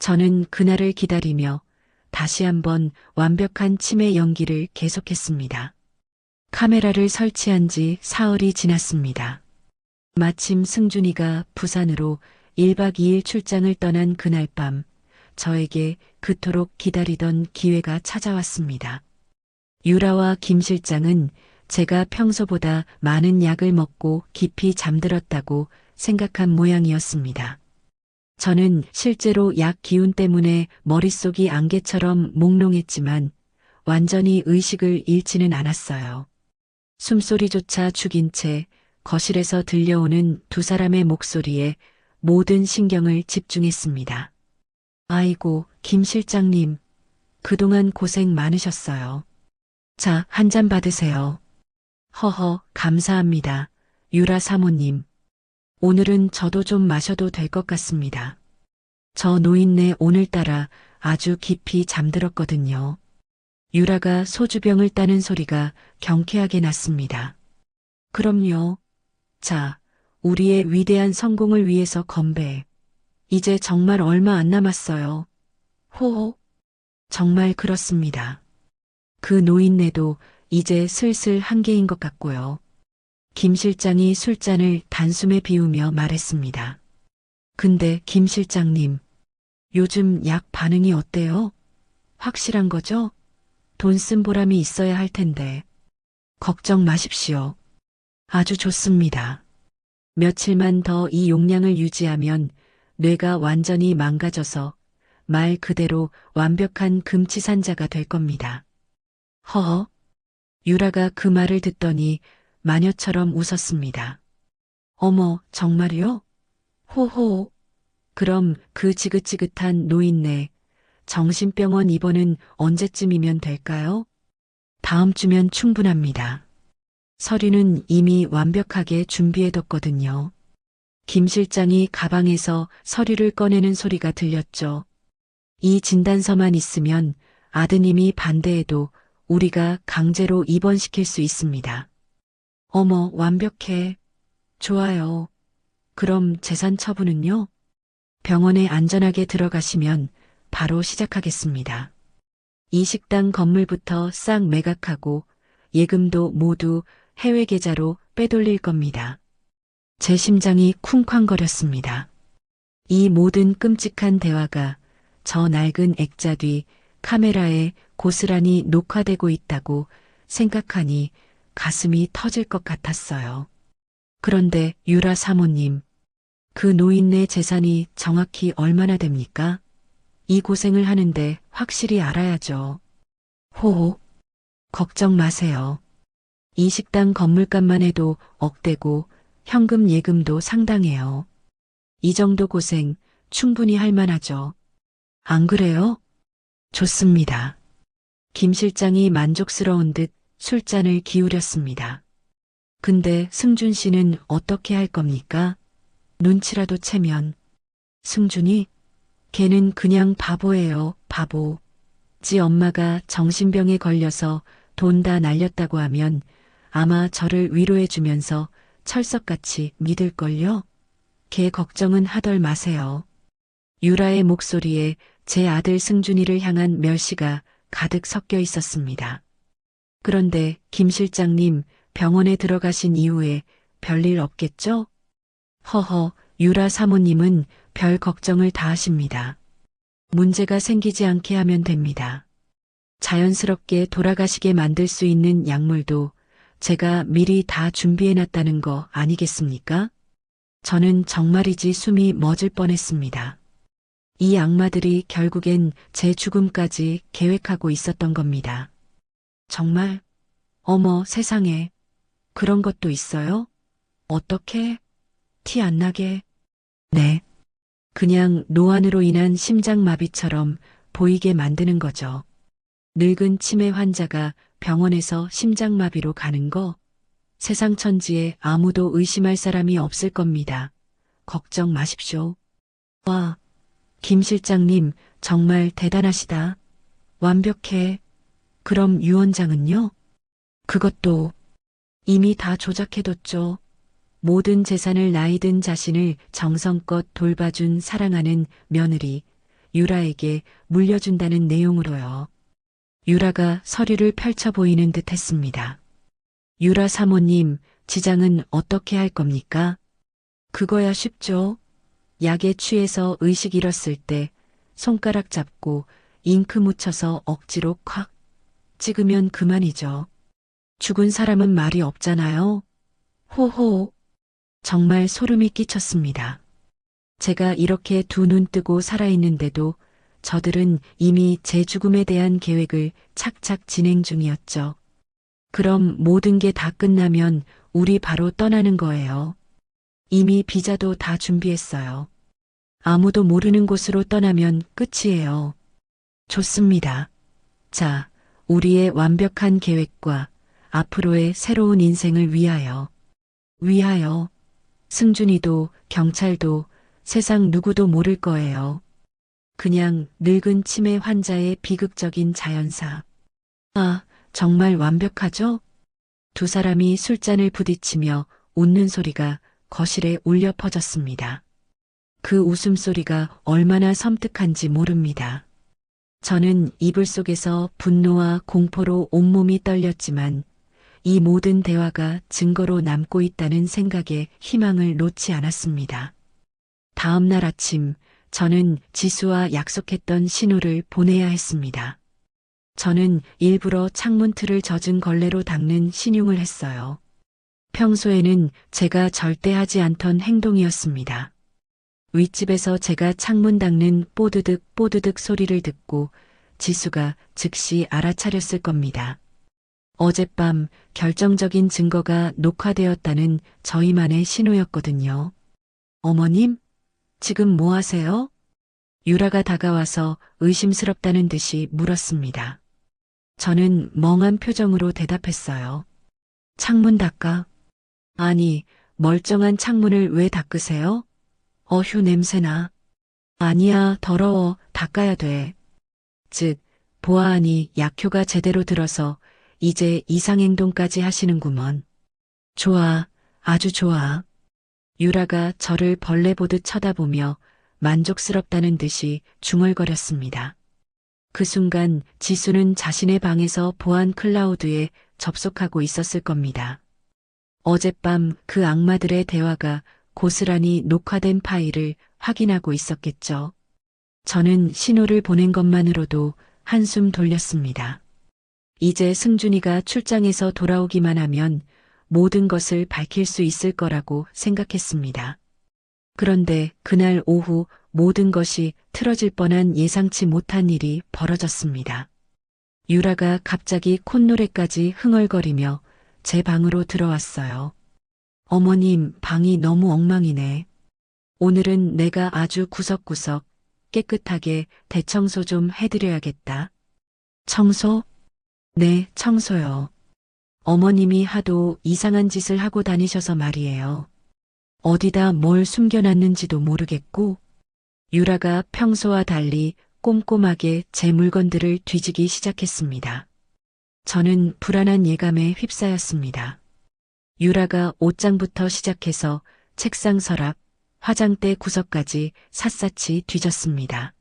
저는 그날을 기다리며 다시 한번 완벽한 치매 연기를 계속했습니다. 카메라를 설치한 지 사흘이 지났습니다. 마침 승준이가 부산으로 1박 2일 출장을 떠난 그날 밤, 저에게 그토록 기다리던 기회가 찾아왔습니다. 유라와 김 실장은 제가 평소보다 많은 약을 먹고 깊이 잠들었다고 생각한 모양이었습니다. 저는 실제로 약 기운 때문에 머릿속이 안개처럼 몽롱했지만 완전히 의식을 잃지는 않았어요. 숨소리조차 죽인 채 거실에서 들려오는 두 사람의 목소리에 모든 신경을 집중했습니다. 아이고, 김 실장님. 그동안 고생 많으셨어요. 자, 한 잔 받으세요. 허허, 감사합니다. 유라 사모님. 오늘은 저도 좀 마셔도 될 것 같습니다. 저 노인네 오늘따라 아주 깊이 잠들었거든요. 유라가 소주병을 따는 소리가 경쾌하게 났습니다. 그럼요. 자, 우리의 위대한 성공을 위해서 건배. 이제 정말 얼마 안 남았어요. 호호. 정말 그렇습니다. 그 노인네도 이제 슬슬 한계인 것 같고요. 김 실장이 술잔을 단숨에 비우며 말했습니다. 근데 김 실장님, 요즘 약 반응이 어때요? 확실한 거죠? 돈 쓴 보람이 있어야 할 텐데. 걱정 마십시오. 아주 좋습니다. 며칠만 더 이 용량을 유지하면 뇌가 완전히 망가져서 말 그대로 완벽한 금치산자가 될 겁니다. 허허. 유라가 그 말을 듣더니 마녀처럼 웃었습니다. 어머, 정말요? 호호. 그럼 그 지긋지긋한 노인네 정신병원 입원은 언제쯤이면 될까요? 다음 주면 충분합니다. 서류는 이미 완벽하게 준비해뒀거든요. 김 실장이 가방에서 서류를 꺼내는 소리가 들렸죠. 이 진단서만 있으면 아드님이 반대해도 우리가 강제로 입원시킬 수 있습니다. 어머, 완벽해. 좋아요. 그럼 재산 처분은요? 병원에 안전하게 들어가시면 바로 시작하겠습니다. 이 식당 건물부터 싹 매각하고 예금도 모두 해외 계좌로 빼돌릴 겁니다. 제 심장이 쿵쾅거렸습니다. 이 모든 끔찍한 대화가 저 낡은 액자 뒤 카메라에 고스란히 녹화되고 있다고 생각하니 가슴이 터질 것 같았어요. 그런데 유라 사모님, 그 노인네 재산이 정확히 얼마나 됩니까? 이 고생을 하는데 확실히 알아야죠. 호호. 걱정 마세요. 이 식당 건물값만 해도 억대고 현금 예금도 상당해요. 이 정도 고생 충분히 할 만하죠. 안 그래요? 좋습니다. 김 실장이 만족스러운 듯 술잔을 기울였습니다. 근데 승준 씨는 어떻게 할 겁니까? 눈치라도 채면. 승준이? 걔는 그냥 바보예요, 바보. 지 엄마가 정신병에 걸려서 돈 다 날렸다고 하면 아마 저를 위로해주면서 철석같이 믿을걸요? 걔 걱정은 하덜 마세요. 유라의 목소리에 제 아들 승준이를 향한 멸시가 가득 섞여 있었습니다. 그런데 김 실장님 병원에 들어가신 이후에 별일 없겠죠? 허허, 유라 사모님은 별 걱정을 다 하십니다. 문제가 생기지 않게 하면 됩니다. 자연스럽게 돌아가시게 만들 수 있는 약물도 제가 미리 다 준비해놨다는 거 아니겠습니까? 저는 정말이지 숨이 멎을 뻔했습니다. 이 악마들이 결국엔 제 죽음까지 계획하고 있었던 겁니다. 정말? 어머, 세상에. 그런 것도 있어요? 어떻게? 티 안 나게? 네. 그냥 노안으로 인한 심장마비처럼 보이게 만드는 거죠. 늙은 치매 환자가 병원에서 심장마비로 가는 거 세상 천지에 아무도 의심할 사람이 없을 겁니다. 걱정 마십시오. 와, 김 실장님 정말 대단하시다. 완벽해. 그럼 유언장은요? 그것도 이미 다 조작해뒀죠. 모든 재산을 나이든 자신을 정성껏 돌봐준 사랑하는 며느리 유라에게 물려준다는 내용으로요. 유라가 서류를 펼쳐 보이는 듯 했습니다. 유라 사모님, 지장은 어떻게 할 겁니까? 그거야 쉽죠. 약에 취해서 의식 잃었을 때 손가락 잡고 잉크 묻혀서 억지로 콱 찍으면 그만이죠. 죽은 사람은 말이 없잖아요. 호호. 정말 소름이 끼쳤습니다. 제가 이렇게 두 눈 뜨고 살아있는데도 저들은 이미 제 죽음에 대한 계획을 착착 진행 중이었죠. 그럼 모든 게 다 끝나면 우리 바로 떠나는 거예요. 이미 비자도 다 준비했어요. 아무도 모르는 곳으로 떠나면 끝이에요. 좋습니다. 자, 우리의 완벽한 계획과 앞으로의 새로운 인생을 위하여. 승준이도 경찰도 세상 누구도 모를 거예요. 그냥 늙은 치매 환자의 비극적인 자연사. 아, 정말 완벽하죠? 두 사람이 술잔을 부딪히며 웃는 소리가 거실에 울려 퍼졌습니다. 그 웃음소리가 얼마나 섬뜩한지 모릅니다. 저는 이불 속에서 분노와 공포로 온몸이 떨렸지만 이 모든 대화가 증거로 남고 있다는 생각에 희망을 놓지 않았습니다. 다음 날 아침 저는 지수와 약속했던 신호를 보내야 했습니다. 저는 일부러 창문 틀을 젖은 걸레로 닦는 신용을 했어요. 평소에는 제가 절대 하지 않던 행동이었습니다. 윗집에서 제가 창문 닦는 뽀드득 뽀드득 소리를 듣고 지수가 즉시 알아차렸을 겁니다. 어젯밤 결정적인 증거가 녹화되었다는 저희만의 신호였거든요. 어머님, 지금 뭐 하세요? 유라가 다가와서 의심스럽다는 듯이 물었습니다. 저는 멍한 표정으로 대답했어요. 창문 닦아. 아니, 멀쩡한 창문을 왜 닦으세요? 어휴, 냄새나. 아니야, 더러워. 닦아야 돼. 즉, 보아하니 약효가 제대로 들어서 이제 이상행동까지 하시는구먼. 좋아, 아주 좋아. 유라가 저를 벌레 보듯 쳐다보며 만족스럽다는 듯이 중얼거렸습니다. 그 순간 지수는 자신의 방에서 보안 클라우드에 접속하고 있었을 겁니다. 어젯밤 그 악마들의 대화가 고스란히 녹화된 파일을 확인하고 있었겠죠. 저는 신호를 보낸 것만으로도 한숨 돌렸습니다. 이제 승준이가 출장에서 돌아오기만 하면 모든 것을 밝힐 수 있을 거라고 생각했습니다. 그런데 그날 오후 모든 것이 틀어질 뻔한 예상치 못한 일이 벌어졌습니다. 유라가 갑자기 콧노래까지 흥얼거리며 제 방으로 들어왔어요. 어머님, 방이 너무 엉망이네. 오늘은 내가 아주 구석구석 깨끗하게 대청소 좀 해드려야겠다. 청소? 네, 청소요. 어머님이 하도 이상한 짓을 하고 다니셔서 말이에요. 어디다 뭘 숨겨놨는지도 모르겠고, 유라가 평소와 달리 꼼꼼하게 제 물건들을 뒤지기 시작했습니다. 저는 불안한 예감에 휩싸였습니다. 유라가 옷장부터 시작해서 책상 서랍, 화장대 구석까지 샅샅이 뒤졌습니다.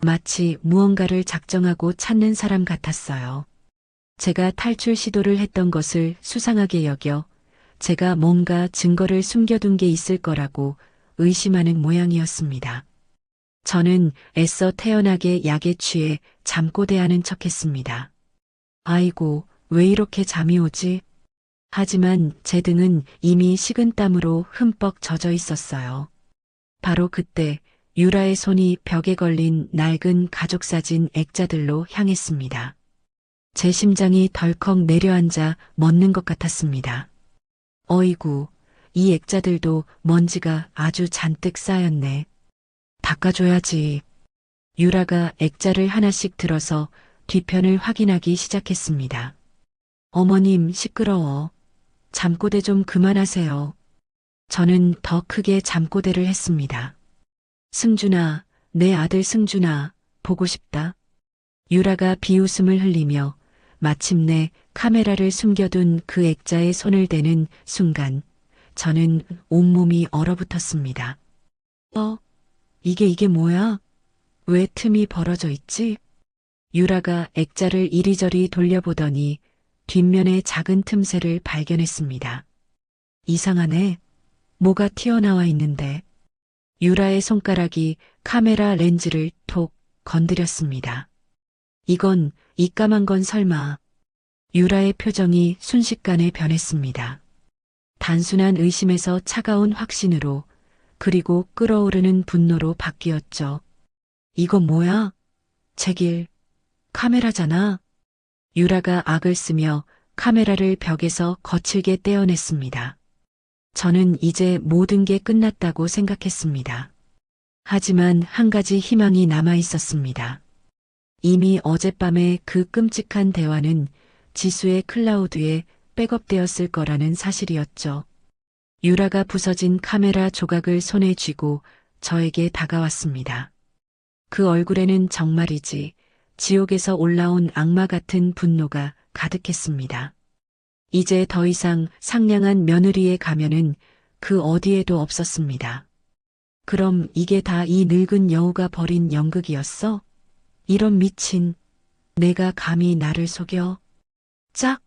마치 무언가를 작정하고 찾는 사람 같았어요. 제가 탈출 시도를 했던 것을 수상하게 여겨 제가 뭔가 증거를 숨겨둔 게 있을 거라고 의심하는 모양이었습니다. 저는 애써 태연하게 약에 취해 잠꼬대하는 척했습니다. 아이고, 왜 이렇게 잠이 오지? 하지만 제 등은 이미 식은땀으로 흠뻑 젖어 있었어요. 바로 그때 유라의 손이 벽에 걸린 낡은 가족사진 액자들로 향했습니다. 제 심장이 덜컥 내려앉아 멎는 것 같았습니다. 어이구, 이 액자들도 먼지가 아주 잔뜩 쌓였네. 닦아줘야지. 유라가 액자를 하나씩 들어서 뒤편을 확인하기 시작했습니다. 어머님, 시끄러워. 잠꼬대 좀 그만하세요. 저는 더 크게 잠꼬대를 했습니다. 승준아, 내 아들 승준아, 보고 싶다. 유라가 비웃음을 흘리며 마침내 카메라를 숨겨둔 그 액자에 손을 대는 순간 저는 온몸이 얼어붙었습니다. 이게 뭐야? 왜 틈이 벌어져 있지? 유라가 액자를 이리저리 돌려보더니 뒷면에 작은 틈새를 발견했습니다. 이상하네. 뭐가 튀어나와 있는데. 유라의 손가락이 카메라 렌즈를 톡 건드렸습니다. 이건 이까만 건 설마. 유라의 표정이 순식간에 변했습니다. 단순한 의심에서 차가운 확신으로 그리고 끓어오르는 분노로 바뀌었죠. 이거 뭐야? 제길, 카메라잖아. 유라가 악을 쓰며 카메라를 벽에서 거칠게 떼어냈습니다. 저는 이제 모든 게 끝났다고 생각했습니다. 하지만 한 가지 희망이 남아 있었습니다. 이미 어젯밤의 그 끔찍한 대화는 지수의 클라우드에 백업되었을 거라는 사실이었죠. 유라가 부서진 카메라 조각을 손에 쥐고 저에게 다가왔습니다. 그 얼굴에는 정말이지 지옥에서 올라온 악마 같은 분노가 가득했습니다. 이제 더 이상 상냥한 며느리의 가면은 그 어디에도 없었습니다. 그럼 이게 다 이 늙은 여우가 벌인 연극이었어? 이런 미친, 내가 감히 나를 속여? 짝!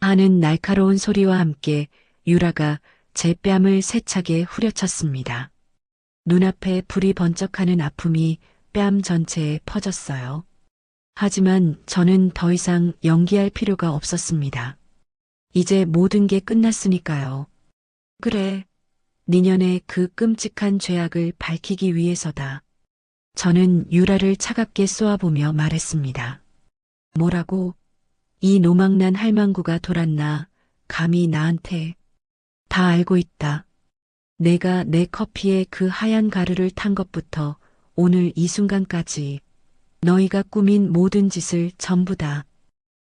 하는 날카로운 소리와 함께 유라가 제 뺨을 세차게 후려쳤습니다. 눈앞에 불이 번쩍하는 아픔이 뺨 전체에 퍼졌어요. 하지만 저는 더 이상 연기할 필요가 없었습니다. 이제 모든 게 끝났으니까요. 그래, 니년의 그 끔찍한 죄악을 밝히기 위해서다. 저는 유라를 차갑게 쏘아보며 말했습니다. 뭐라고? 이 노망난 할망구가 돌았나, 감히 나한테. 다 알고 있다. 내가 내 커피에 그 하얀 가루를 탄 것부터 오늘 이 순간까지 너희가 꾸민 모든 짓을 전부 다.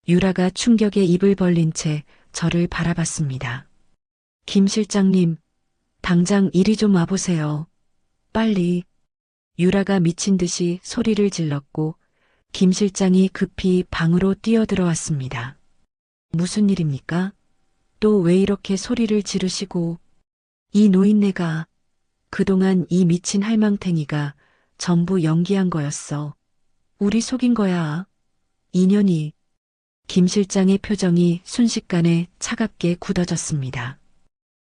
유라가 충격에 입을 벌린 채 저를 바라봤습니다. 김 실장님, 당장 이리 좀 와보세요. 빨리. 유라가 미친 듯이 소리를 질렀고 김 실장이 급히 방으로 뛰어들어왔습니다. 무슨 일입니까? 또 왜 이렇게 소리를 지르시고. 이 노인네가 그동안 이 미친 할망탱이가 전부 연기한 거였어. 우리 속인 거야. 인연이. 김 실장의 표정이 순식간에 차갑게 굳어졌습니다.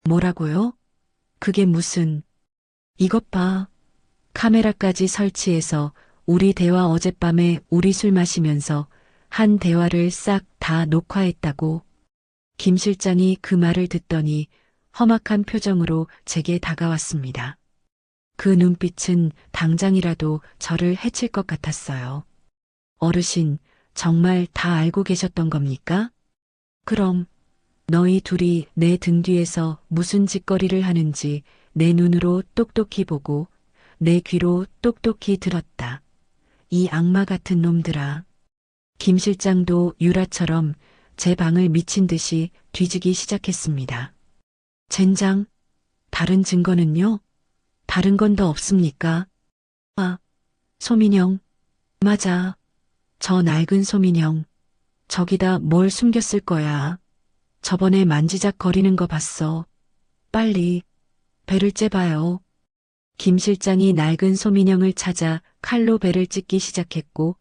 뭐라고요? 그게 무슨. 이것 봐. 카메라까지 설치해서 우리 대화 어젯밤에 우리 술 마시면서 한 대화를 싹 다 녹화했다고. 김 실장이 그 말을 듣더니 험악한 표정으로 제게 다가왔습니다. 그 눈빛은 당장이라도 저를 해칠 것 같았어요. 어르신, 정말 다 알고 계셨던 겁니까? 그럼 너희 둘이 내 등 뒤에서 무슨 짓거리를 하는지 내 눈으로 똑똑히 보고 내 귀로 똑똑히 들었다. 이 악마 같은 놈들아. 김 실장도 유라처럼 제 방을 미친 듯이 뒤지기 시작했습니다. 젠장, 다른 증거는요? 다른 건 더 없습니까? 아, 소민영. 맞아. 저 낡은 소민영. 저기다 뭘 숨겼을 거야. 저번에 만지작거리는 거 봤어. 빨리 배를 째봐요. 김 실장이 낡은 소민영을 찾아 칼로 배를 찢기 시작했고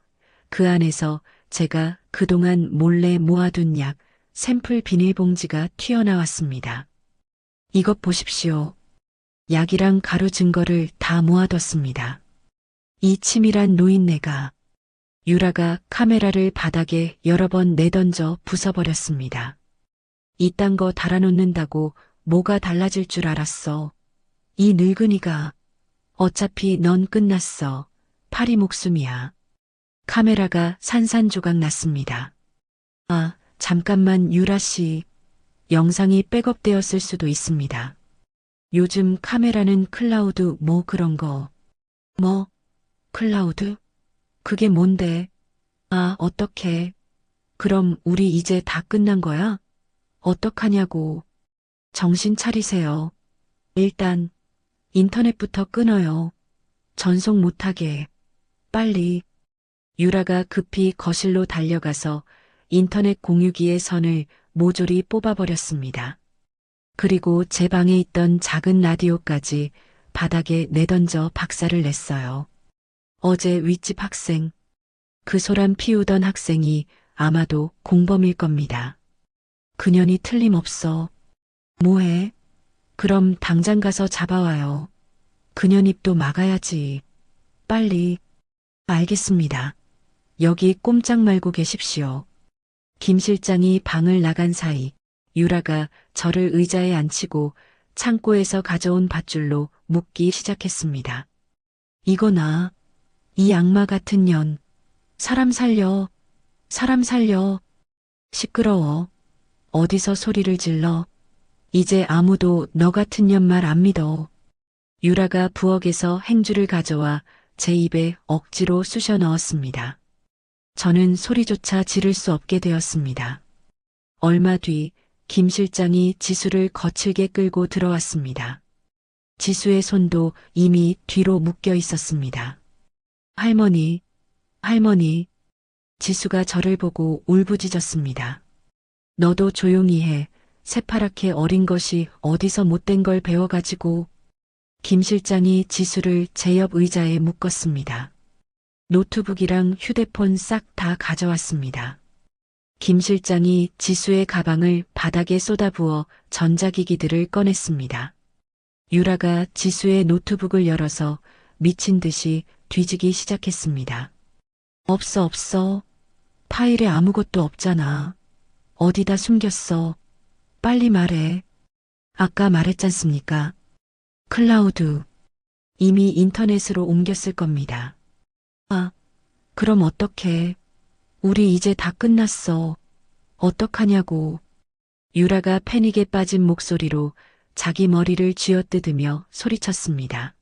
그 안에서 제가 그동안 몰래 모아둔 약 샘플 비닐봉지가 튀어나왔습니다. 이것 보십시오. 약이랑 가루 증거를 다 모아뒀습니다. 이 치밀한 노인네가. 유라가 카메라를 바닥에 여러 번 내던져 부숴버렸습니다. 이딴 거 달아놓는다고 뭐가 달라질 줄 알았어. 이 늙은이가. 어차피 넌 끝났어. 파리 목숨이야. 카메라가 산산조각 났습니다. 아, 잠깐만 유라 씨. 영상이 백업되었을 수도 있습니다. 요즘 카메라는 클라우드 뭐 그런 거. 뭐? 클라우드? 그게 뭔데? 아, 어떡해. 그럼 우리 이제 다 끝난 거야? 어떡하냐고. 정신 차리세요. 일단 인터넷부터 끊어요. 전송 못하게. 빨리. 유라가 급히 거실로 달려가서 인터넷 공유기의 선을 모조리 뽑아버렸습니다. 그리고 제 방에 있던 작은 라디오까지 바닥에 내던져 박살을 냈어요. 어제 윗집 학생, 그 소란 피우던 학생이 아마도 공범일 겁니다. 그년이 틀림없어. 뭐해? 그럼 당장 가서 잡아와요. 그년 입도 막아야지. 빨리. 알겠습니다. 여기 꼼짝 말고 계십시오. 김 실장이 방을 나간 사이 유라가 저를 의자에 앉히고 창고에서 가져온 밧줄로 묶기 시작했습니다. 이거나, 이 악마 같은 년. 사람 살려. 사람 살려. 시끄러워. 어디서 소리를 질러. 이제 아무도 너 같은 년 말 안 믿어. 유라가 부엌에서 행주를 가져와 제 입에 억지로 쑤셔 넣었습니다. 저는 소리조차 지를 수 없게 되었습니다. 얼마 뒤 김 실장이 지수를 거칠게 끌고 들어왔습니다. 지수의 손도 이미 뒤로 묶여 있었습니다. 할머니, 할머니. 지수가 저를 보고 울부짖었습니다. 너도 조용히 해. 새파랗게 어린 것이 어디서 못된 걸 배워가지고. 김 실장이 지수를 제 옆 의자에 묶었습니다. 노트북이랑 휴대폰 싹 다 가져왔습니다. 김 실장이 지수의 가방을 바닥에 쏟아부어 전자기기들을 꺼냈습니다. 유라가 지수의 노트북을 열어서 미친 듯이 뒤지기 시작했습니다. 없어. 파일에 아무것도 없잖아. 어디다 숨겼어. 빨리 말해. 아까 말했잖습니까? 클라우드. 이미 인터넷으로 옮겼을 겁니다. 아, 그럼 어떡해. 우리 이제 다 끝났어. 어떡하냐고. 유라가 패닉에 빠진 목소리로 자기 머리를 쥐어뜯으며 소리쳤습니다.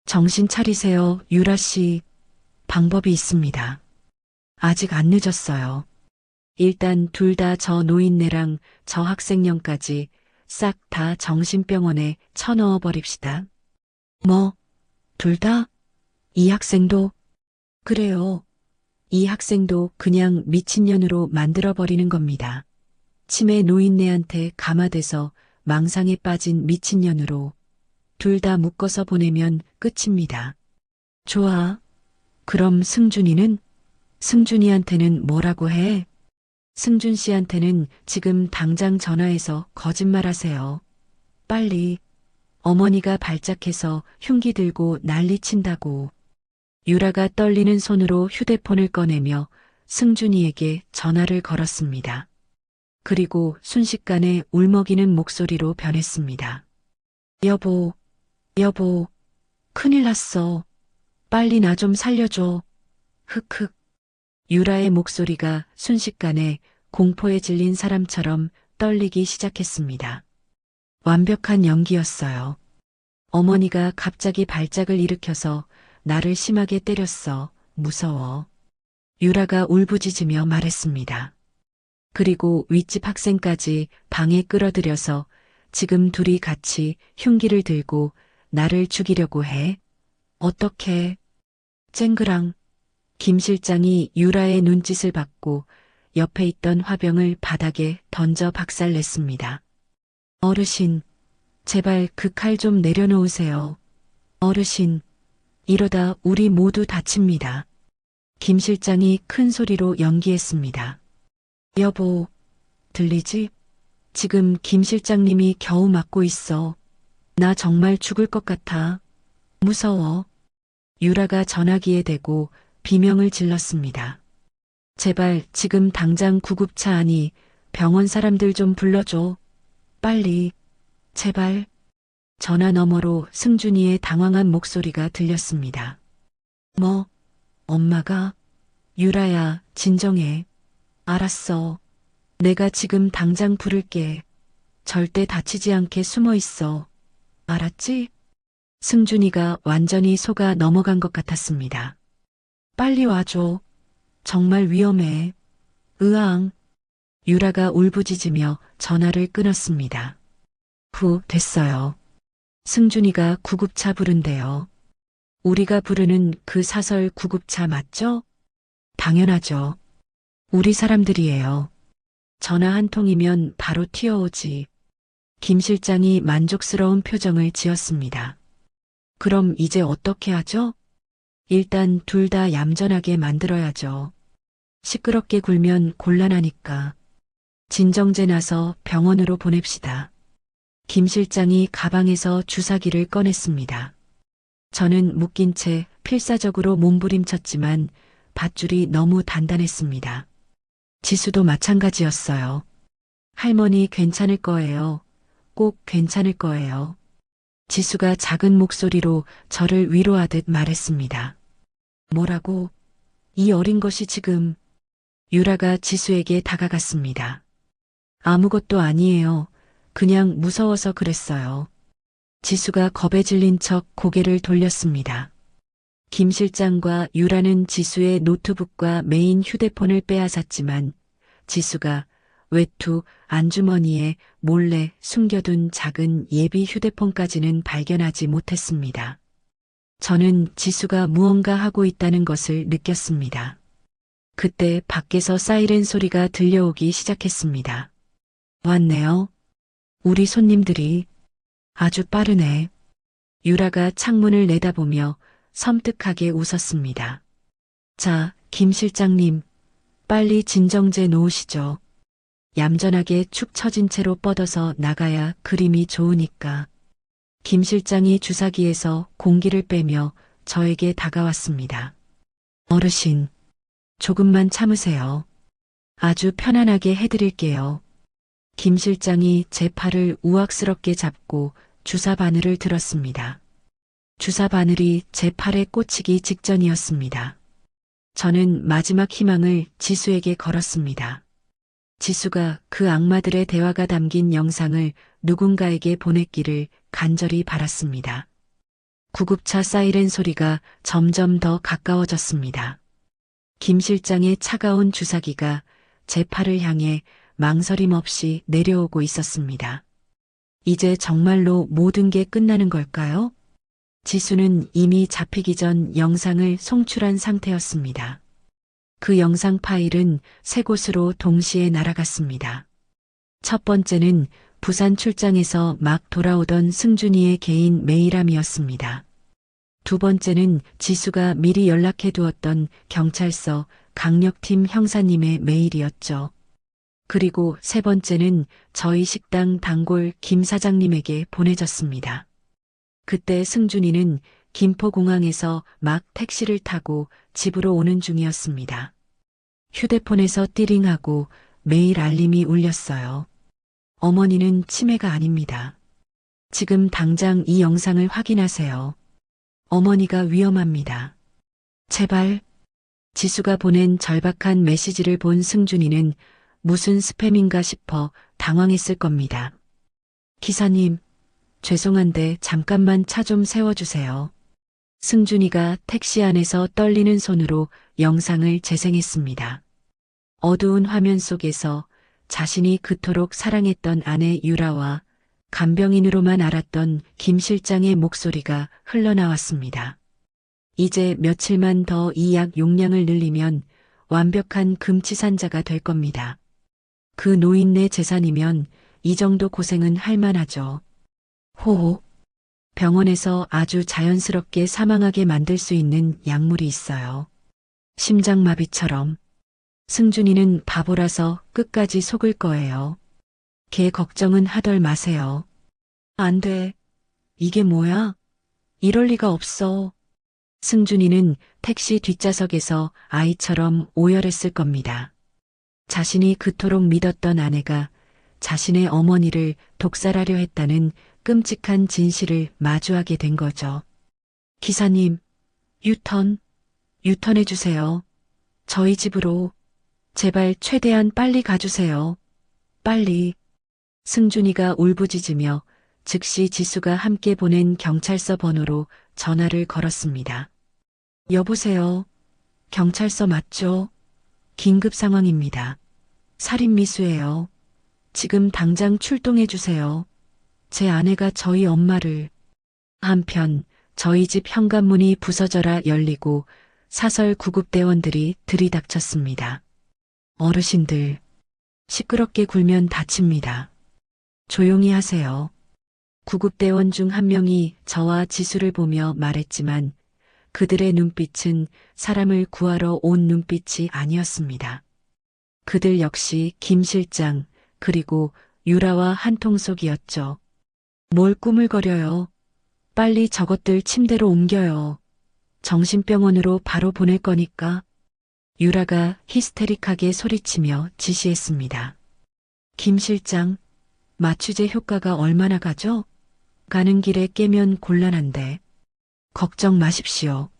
정신 차리세요, 유라 씨. 방법이 있습니다. 아직 안 늦었어요. 일단 둘 다 저 노인네랑 저 학생년까지 싹 다 정신병원에 쳐넣어 버립시다. 뭐? 둘 다? 이 학생도? 그래요. 이 학생도 그냥 미친년으로 만들어버리는 겁니다. 치매 노인네한테 감화돼서 망상에 빠진 미친년으로 둘 다 묶어서 보내면 끝입니다. 좋아. 그럼 승준이는? 승준이한테는 뭐라고 해? 승준 씨한테는 지금 당장 전화해서 거짓말하세요. 빨리. 어머니가 발작해서 흉기 들고 난리친다고. 유라가 떨리는 손으로 휴대폰을 꺼내며 승준이에게 전화를 걸었습니다. 그리고 순식간에 울먹이는 목소리로 변했습니다. 여보, 큰일 났어. 빨리 나 좀 살려줘. 흑흑. 유라의 목소리가 순식간에 공포에 질린 사람처럼 떨리기 시작했습니다. 완벽한 연기였어요. 어머니가 갑자기 발작을 일으켜서 나를 심하게 때렸어. 무서워. 유라가 울부짖으며 말했습니다. 그리고 윗집 학생까지 방에 끌어들여서 지금 둘이 같이 흉기를 들고 나를 죽이려고 해. 어떻게? 쨍그랑. 김 실장이 유라의 눈짓을 받고 옆에 있던 화병을 바닥에 던져 박살냈습니다. 어르신, 제발 그 칼 좀 내려놓으세요. 어르신, 이러다 우리 모두 다칩니다. 김 실장이 큰 소리로 연기했습니다. 여보, 들리지? 지금 김 실장님이 겨우 맞고 있어. 나 정말 죽을 것 같아. 무서워. 유라가 전화기에 대고 비명을 질렀습니다. 제발 지금 당장 구급차 아니 병원 사람들 좀 불러줘. 빨리. 제발. 전화 너머로 승준이의 당황한 목소리가 들렸습니다. 뭐? 엄마가? 유라야, 진정해. 알았어. 내가 지금 당장 부를게. 절대 다치지 않게 숨어 있어. 알았지? 승준이가 완전히 속아 넘어간 것 같았습니다. 빨리 와줘. 정말 위험해. 으앙. 유라가 울부짖으며 전화를 끊었습니다. 됐어요. 승준이가 구급차 부른대요. 우리가 부르는 그 사설 구급차 맞죠? 당연하죠. 우리 사람들이에요. 전화 한 통이면 바로 튀어오지. 김 실장이 만족스러운 표정을 지었습니다. 그럼 이제 어떻게 하죠? 일단 둘 다 얌전하게 만들어야죠. 시끄럽게 굴면 곤란하니까. 진정제 나서 병원으로 보냅시다. 김 실장이 가방에서 주사기를 꺼냈습니다. 저는 묶인 채 필사적으로 몸부림쳤지만 밧줄이 너무 단단했습니다. 지수도 마찬가지였어요. 할머니 괜찮을 거예요. 꼭 괜찮을 거예요. 지수가 작은 목소리로 저를 위로하듯 말했습니다. 뭐라고? 이 어린 것이 지금. 유라가 지수에게 다가갔습니다. 아무것도 아니에요. 그냥 무서워서 그랬어요. 지수가 겁에 질린 척 고개를 돌렸습니다. 김 실장과 유라는 지수의 노트북과 메인 휴대폰을 빼앗았지만 지수가 외투 안주머니에 몰래 숨겨둔 작은 예비 휴대폰까지는 발견하지 못했습니다. 저는 지수가 무언가 하고 있다는 것을 느꼈습니다. 그때 밖에서 사이렌 소리가 들려오기 시작했습니다. 왔네요. 우리 손님들이. 아주 빠르네. 유라가 창문을 내다보며 섬뜩하게 웃었습니다. 자, 김 실장님, 빨리 진정제 놓으시죠. 얌전하게 축 처진 채로 뻗어서 나가야 그림이 좋으니까. 김 실장이 주사기에서 공기를 빼며 저에게 다가왔습니다. 어르신, 조금만 참으세요. 아주 편안하게 해드릴게요. 김 실장이 제 팔을 우악스럽게 잡고 주사 바늘을 들었습니다. 주사 바늘이 제 팔에 꽂히기 직전이었습니다. 저는 마지막 희망을 지수에게 걸었습니다. 지수가 그 악마들의 대화가 담긴 영상을 누군가에게 보냈기를 간절히 바랐습니다. 구급차 사이렌 소리가 점점 더 가까워졌습니다. 김 실장의 차가운 주사기가 제 팔을 향해 망설임 없이 내려오고 있었습니다. 이제 정말로 모든 게 끝나는 걸까요? 지수는 이미 잡히기 전 영상을 송출한 상태였습니다. 그 영상 파일은 세 곳으로 동시에 날아갔습니다. 첫 번째는 부산 출장에서 막 돌아오던 승준이의 개인 메일함이었습니다. 두 번째는 지수가 미리 연락해 두었던 경찰서 강력팀 형사님의 메일이었죠. 그리고 세 번째는 저희 식당 단골 김 사장님에게 보내졌습니다. 그때 승준이는 김포공항에서 막 택시를 타고 집으로 오는 중이었습니다. 휴대폰에서 띠링하고 메일 알림이 울렸어요. 어머니는 치매가 아닙니다. 지금 당장 이 영상을 확인하세요. 어머니가 위험합니다. 제발. 지수가 보낸 절박한 메시지를 본 승준이는 무슨 스팸인가 싶어 당황했을 겁니다. 기사님, 죄송한데 잠깐만 차 좀 세워주세요. 승준이가 택시 안에서 떨리는 손으로 영상을 재생했습니다. 어두운 화면 속에서 자신이 그토록 사랑했던 아내 유라와 간병인으로만 알았던 김 실장의 목소리가 흘러나왔습니다. 이제 며칠만 더 이 약 용량을 늘리면 완벽한 금치산자가 될 겁니다. 그 노인네 재산이면 이 정도 고생은 할 만하죠. 호호. 병원에서 아주 자연스럽게 사망하게 만들 수 있는 약물이 있어요. 심장마비처럼. 승준이는 바보라서 끝까지 속을 거예요. 걔 걱정은 하덜 마세요. 안 돼. 이게 뭐야? 이럴 리가 없어. 승준이는 택시 뒷좌석에서 아이처럼 오열했을 겁니다. 자신이 그토록 믿었던 아내가 자신의 어머니를 독살하려 했다는 끔찍한 진실을 마주하게 된 거죠. 기사님, 유턴해주세요. 저희 집으로. 제발 최대한 빨리 가주세요. 빨리. 승준이가 울부짖으며 즉시 지수가 함께 보낸 경찰서 번호로 전화를 걸었습니다. 여보세요. 경찰서 맞죠? 긴급 상황입니다. 살인미수예요. 지금 당장 출동해 주세요. 제 아내가 저희 엄마를. 한편 저희 집 현관문이 부서져라 열리고 사설 구급대원들이 들이닥쳤습니다. 어르신들, 시끄럽게 굴면 다칩니다. 조용히 하세요. 구급대원 중 한 명이 저와 지수를 보며 말했지만 그들의 눈빛은 사람을 구하러 온 눈빛이 아니었습니다. 그들 역시 김 실장 그리고 유라와 한통속이었죠. 뭘 꾸물거려요. 빨리 저것들 침대로 옮겨요. 정신병원으로 바로 보낼 거니까. 유라가 히스테릭하게 소리치며 지시했습니다. 김 실장, 마취제 효과가 얼마나 가죠? 가는 길에 깨면 곤란한데. 걱정 마십시오.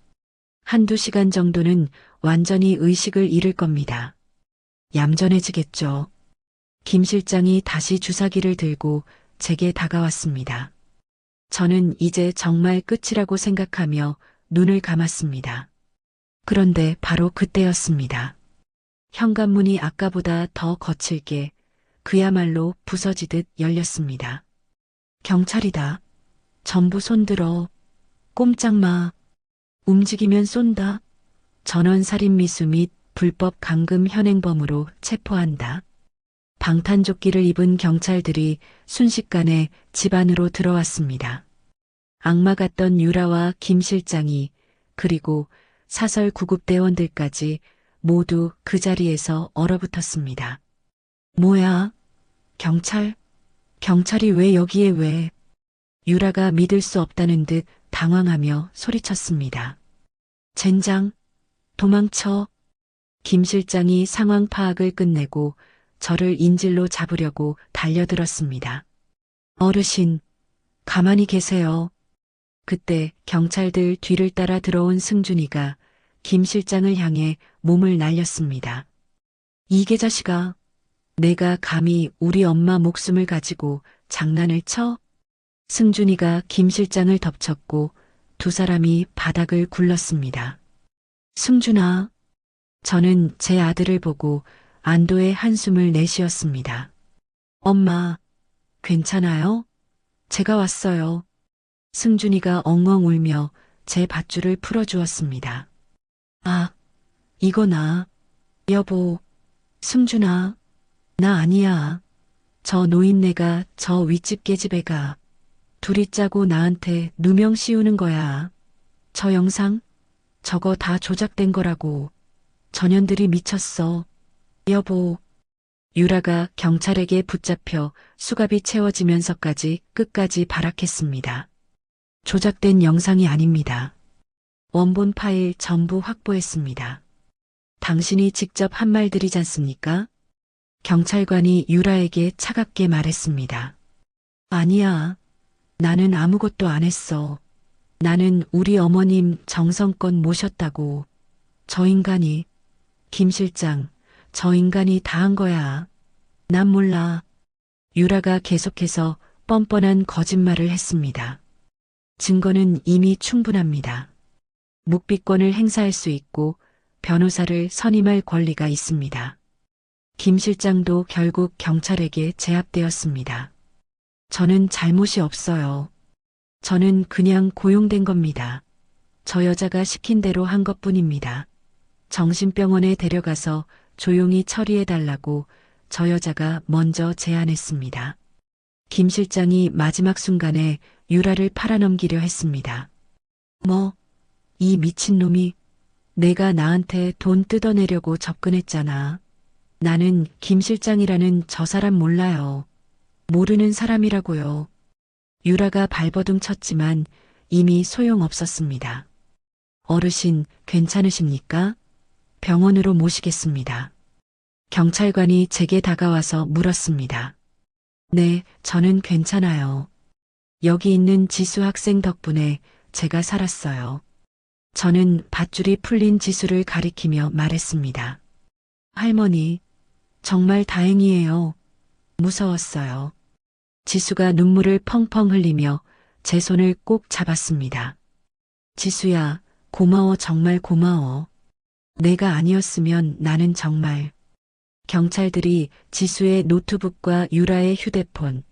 한두 시간 정도는 완전히 의식을 잃을 겁니다. 얌전해지겠죠. 김 실장이 다시 주사기를 들고 제게 다가왔습니다. 저는 이제 정말 끝이라고 생각하며 눈을 감았습니다. 그런데 바로 그때였습니다. 현관문이 아까보다 더 거칠게 그야말로 부서지듯 열렸습니다. 경찰이다. 전부 손들어. 꼼짝 마. 움직이면 쏜다. 전원살인미수 및 불법 감금 현행범으로 체포한다. 방탄조끼를 입은 경찰들이 순식간에 집 안으로 들어왔습니다. 악마 같던 유라와 김 실장이 그리고 사설 구급대원들까지 모두 그 자리에서 얼어붙었습니다. 뭐야? 경찰이 왜 여기에 왜? 유라가 믿을 수 없다는 듯 당황하며 소리쳤습니다. 젠장, 도망쳐. 김 실장이 상황 파악을 끝내고 저를 인질로 잡으려고 달려들었습니다. 어르신, 가만히 계세요. 그때 경찰들 뒤를 따라 들어온 승준이가 김 실장을 향해 몸을 날렸습니다. 이 개자식아, 내가 감히 우리 엄마 목숨을 가지고 장난을 쳐? 승준이가 김 실장을 덮쳤고 두 사람이 바닥을 굴렀습니다. 승준아, 저는 제 아들을 보고 안도의 한숨을 내쉬었습니다. 엄마, 괜찮아요? 제가 왔어요. 승준이가 엉엉 울며 제 밧줄을 풀어주었습니다. 아, 이거 나. 여보, 승준아, 나 아니야. 저 노인네가 저 윗집 계집애 가. 둘이 짜고 나한테 누명 씌우는 거야. 저 영상? 저거 다 조작된 거라고. 전현들이 미쳤어. 여보. 유라가 경찰에게 붙잡혀 수갑이 채워지면서까지 끝까지 발악했습니다. 조작된 영상이 아닙니다. 원본 파일 전부 확보했습니다. 당신이 직접 한 말들이지 않습니까? 경찰관이 유라에게 차갑게 말했습니다. 아니야. 나는 아무것도 안 했어. 나는 우리 어머님 정성껏 모셨다고. 저 인간이, 김 실장, 저 인간이 다 한 거야. 난 몰라. 유라가 계속해서 뻔뻔한 거짓말을 했습니다. 증거는 이미 충분합니다. 묵비권을 행사할 수 있고 변호사를 선임할 권리가 있습니다. 김 실장도 결국 경찰에게 제압되었습니다. 저는 잘못이 없어요. 저는 그냥 고용된 겁니다. 저 여자가 시킨 대로 한 것뿐입니다. 정신병원에 데려가서 조용히 처리해달라고 저 여자가 먼저 제안했습니다. 김 실장이 마지막 순간에 유라를 팔아넘기려 했습니다. 뭐, 이 미친놈이 내가 나한테 돈 뜯어내려고 접근했잖아. 나는 김 실장이라는 저 사람 몰라요. 모르는 사람이라고요. 유라가 발버둥 쳤지만 이미 소용없었습니다. 어르신 괜찮으십니까? 병원으로 모시겠습니다. 경찰관이 제게 다가와서 물었습니다. 네, 저는 괜찮아요. 여기 있는 지수 학생 덕분에 제가 살았어요. 저는 밧줄이 풀린 지수를 가리키며 말했습니다. 할머니, 정말 다행이에요. 무서웠어요. 지수가 눈물을 펑펑 흘리며 제 손을 꼭 잡았습니다. 지수야, 고마워, 정말 고마워. 내가 아니었으면 나는 정말. 경찰들이 지수의 노트북과 유라의 휴대폰,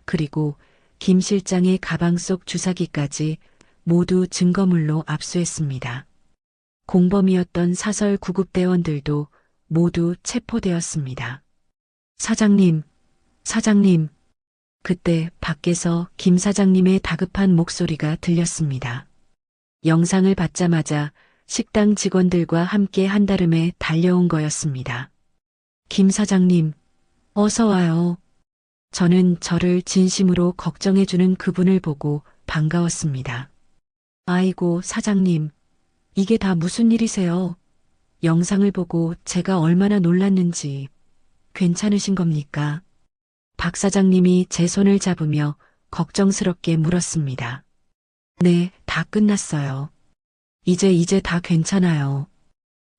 그리고 김 실장의 가방 속 주사기까지 모두 증거물로 압수했습니다. 공범이었던 사설 구급대원들도 모두 체포되었습니다. 사장님, 사장님. 그때 밖에서 김 사장님의 다급한 목소리가 들렸습니다. 영상을 받자마자 식당 직원들과 함께 한달음에 달려온 거였습니다. 김 사장님, 어서 와요. 저는 저를 진심으로 걱정해주는 그분을 보고 반가웠습니다. 아이고, 사장님. 이게 다 무슨 일이세요? 영상을 보고 제가 얼마나 놀랐는지. 괜찮으신 겁니까? 박 사장님이 제 손을 잡으며 걱정스럽게 물었습니다. 네, 다 끝났어요. 이제 다 괜찮아요.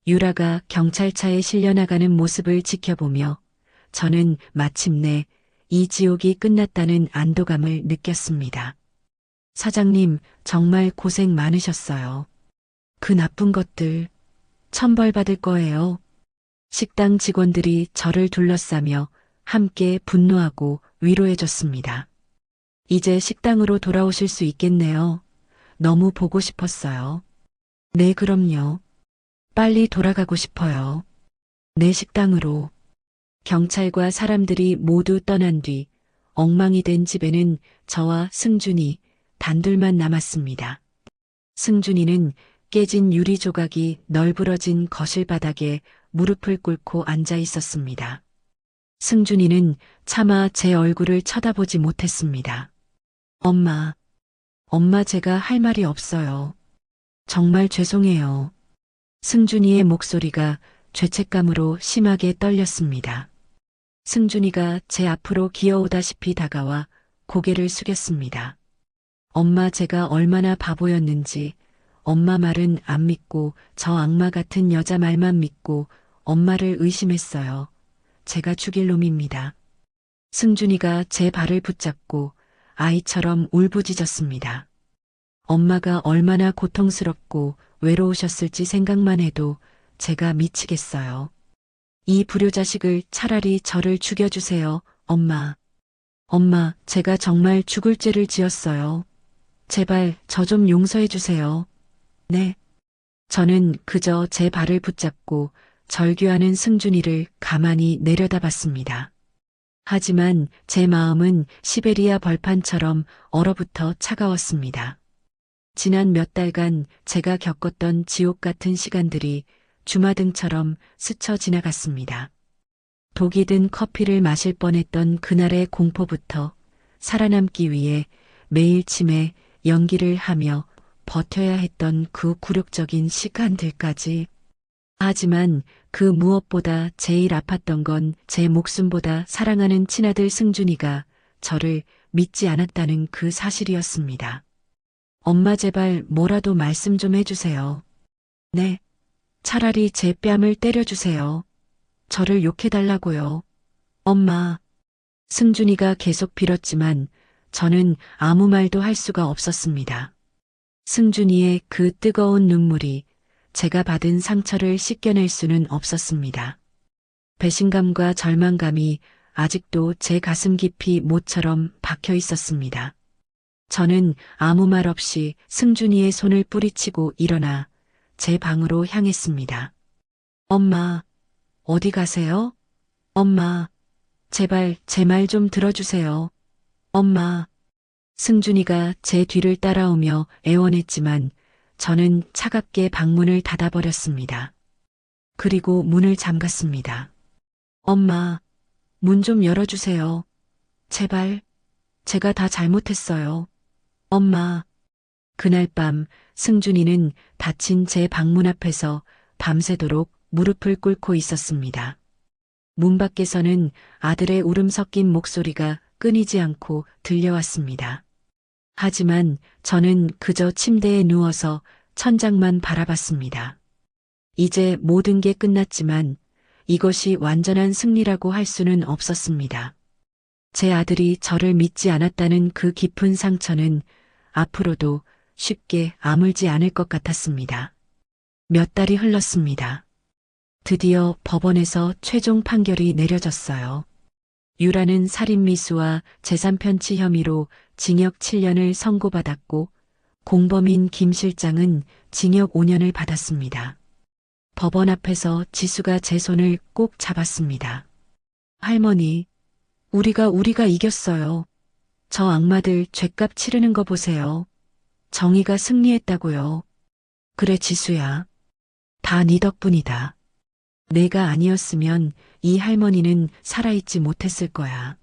유라가 경찰차에 실려나가는 모습을 지켜보며 저는 마침내 이 지옥이 끝났다는 안도감을 느꼈습니다. 사장님, 정말 고생 많으셨어요. 그 나쁜 것들 천벌받을 거예요. 식당 직원들이 저를 둘러싸며 함께 분노하고 위로해줬습니다. 이제 식당으로 돌아오실 수 있겠네요. 너무 보고 싶었어요. 네, 그럼요. 빨리 돌아가고 싶어요. 내 식당으로. 경찰과 사람들이 모두 떠난 뒤 엉망이 된 집에는 저와 승준이 단둘만 남았습니다. 승준이는 깨진 유리 조각이 널브러진 거실 바닥에 무릎을 꿇고 앉아 있었습니다. 승준이는 차마 제 얼굴을 쳐다보지 못했습니다. 엄마, 제가 할 말이 없어요. 정말 죄송해요. 승준이의 목소리가 죄책감으로 심하게 떨렸습니다. 승준이가 제 앞으로 기어오다시피 다가와 고개를 숙였습니다. 엄마, 제가 얼마나 바보였는지 엄마 말은 안 믿고 저 악마 같은 여자 말만 믿고 엄마를 의심했어요. 제가 죽일 놈입니다. 승준이가 제 발을 붙잡고 아이처럼 울부짖었습니다. 엄마가 얼마나 고통스럽고 외로우셨을지 생각만 해도 제가 미치겠어요. 이 불효자식을 차라리 저를 죽여주세요, 엄마. 엄마, 제가 정말 죽을 죄를 지었어요. 제발 저 좀 용서해주세요. 네. 저는 그저 제 발을 붙잡고 절규하는 승준이를 가만히 내려다봤습니다. 하지만 제 마음은 시베리아 벌판처럼 얼어붙어 차가웠습니다. 지난 몇 달간 제가 겪었던 지옥 같은 시간들이 주마등처럼 스쳐 지나갔습니다. 독이 든 커피를 마실 뻔했던 그날의 공포부터 살아남기 위해 매일 침에 연기를 하며 버텨야 했던 그 굴욕적인 시간들까지. 하지만 그 무엇보다 제일 아팠던 건 제 목숨보다 사랑하는 친아들 승준이가 저를 믿지 않았다는 그 사실이었습니다. 엄마, 제발 뭐라도 말씀 좀 해주세요. 네. 차라리 제 뺨을 때려주세요. 저를 욕해달라고요. 엄마. 승준이가 계속 빌었지만 저는 아무 말도 할 수가 없었습니다. 승준이의 그 뜨거운 눈물이 제가 받은 상처를 씻겨낼 수는 없었습니다. 배신감과 절망감이 아직도 제 가슴 깊이 못처럼 박혀 있었습니다. 저는 아무 말 없이 승준이의 손을 뿌리치고 일어나 제 방으로 향했습니다. 엄마, 어디 가세요? 엄마, 제발 제 말 좀 들어주세요. 엄마. 승준이가 제 뒤를 따라오며 애원했지만 저는 차갑게 방문을 닫아버렸습니다. 그리고 문을 잠갔습니다. 엄마, 문 좀 열어주세요. 제발, 제가 다 잘못했어요. 엄마. 그날 밤 승준이는 닫힌 제 방문 앞에서 밤새도록 무릎을 꿇고 있었습니다. 문 밖에서는 아들의 울음 섞인 목소리가 끊이지 않고 들려왔습니다. 하지만 저는 그저 침대에 누워서 천장만 바라봤습니다. 이제 모든 게 끝났지만 이것이 완전한 승리라고 할 수는 없었습니다. 제 아들이 저를 믿지 않았다는 그 깊은 상처는 앞으로도 쉽게 아물지 않을 것 같았습니다. 몇 달이 흘렀습니다. 드디어 법원에서 최종 판결이 내려졌어요. 유라는 살인미수와 재산 편취 혐의로 징역 7년을 선고받았고 공범인 김 실장은 징역 5년을 받았습니다. 법원 앞에서 지수가 제 손을 꼭 잡았습니다. 할머니, 우리가 이겼어요. 저 악마들 죗값 치르는 거 보세요. 정의가 승리했다고요. 그래 지수야. 다 네 덕분이다. 내가 아니었으면 이 할머니는 살아있지 못했을 거야.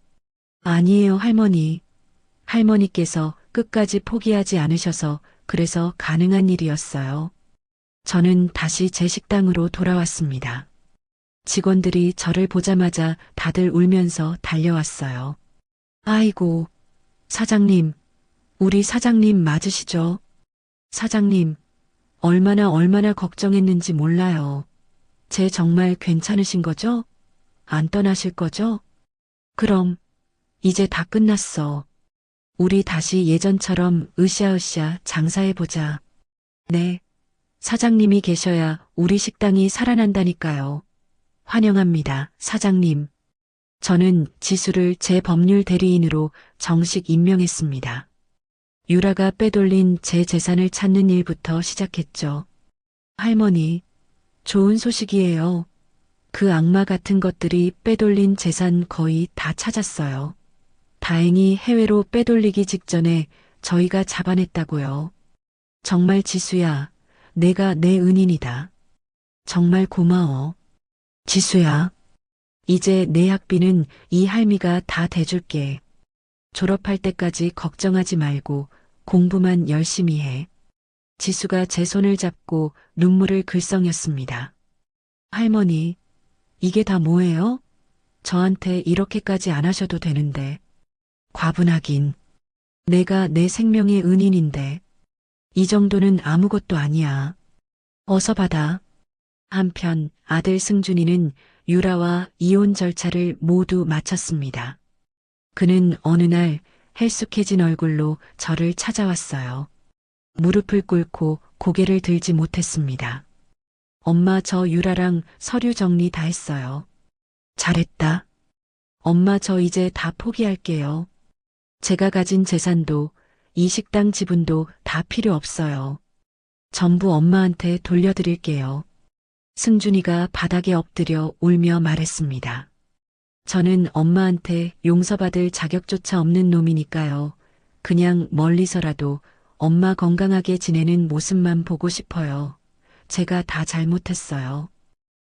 아니에요 할머니. 할머니께서 끝까지 포기하지 않으셔서 그래서 가능한 일이었어요. 저는 다시 제 식당으로 돌아왔습니다. 직원들이 저를 보자마자 다들 울면서 달려왔어요. 아이고, 사장님, 우리 사장님 맞으시죠? 사장님, 얼마나 걱정했는지 몰라요. 쟤 정말 괜찮으신 거죠? 안 떠나실 거죠? 그럼, 이제 다 끝났어. 우리 다시 예전처럼 으쌰으쌰 장사해보자. 네, 사장님이 계셔야 우리 식당이 살아난다니까요. 환영합니다, 사장님. 저는 지수를 제 법률 대리인으로 정식 임명했습니다. 유라가 빼돌린 제 재산을 찾는 일부터 시작했죠. 할머니, 좋은 소식이에요. 그 악마 같은 것들이 빼돌린 재산 거의 다 찾았어요. 다행히 해외로 빼돌리기 직전에 저희가 잡아냈다고요. 정말 지수야, 내가 내 은인이다. 정말 고마워. 지수야, 이제 내 학비는 이 할미가 다 대줄게. 졸업할 때까지 걱정하지 말고 공부만 열심히 해. 지수가 제 손을 잡고 눈물을 글썽였습니다. 할머니, 이게 다 뭐예요? 저한테 이렇게까지 안 하셔도 되는데. 과분하긴. 내가 내 생명의 은인인데. 이 정도는 아무것도 아니야. 어서 받아. 한편 아들 승준이는 유라와 이혼 절차를 모두 마쳤습니다. 그는 어느 날 헬쑥해진 얼굴로 저를 찾아왔어요. 무릎을 꿇고 고개를 들지 못했습니다. 엄마 저 유라랑 서류 정리 다 했어요. 잘했다. 엄마 저 이제 다 포기할게요. 제가 가진 재산도 이 식당 지분도 다 필요 없어요. 전부 엄마한테 돌려드릴게요. 승준이가 바닥에 엎드려 울며 말했습니다. 저는 엄마한테 용서받을 자격조차 없는 놈이니까요. 그냥 멀리서라도 엄마 건강하게 지내는 모습만 보고 싶어요. 제가 다 잘못했어요.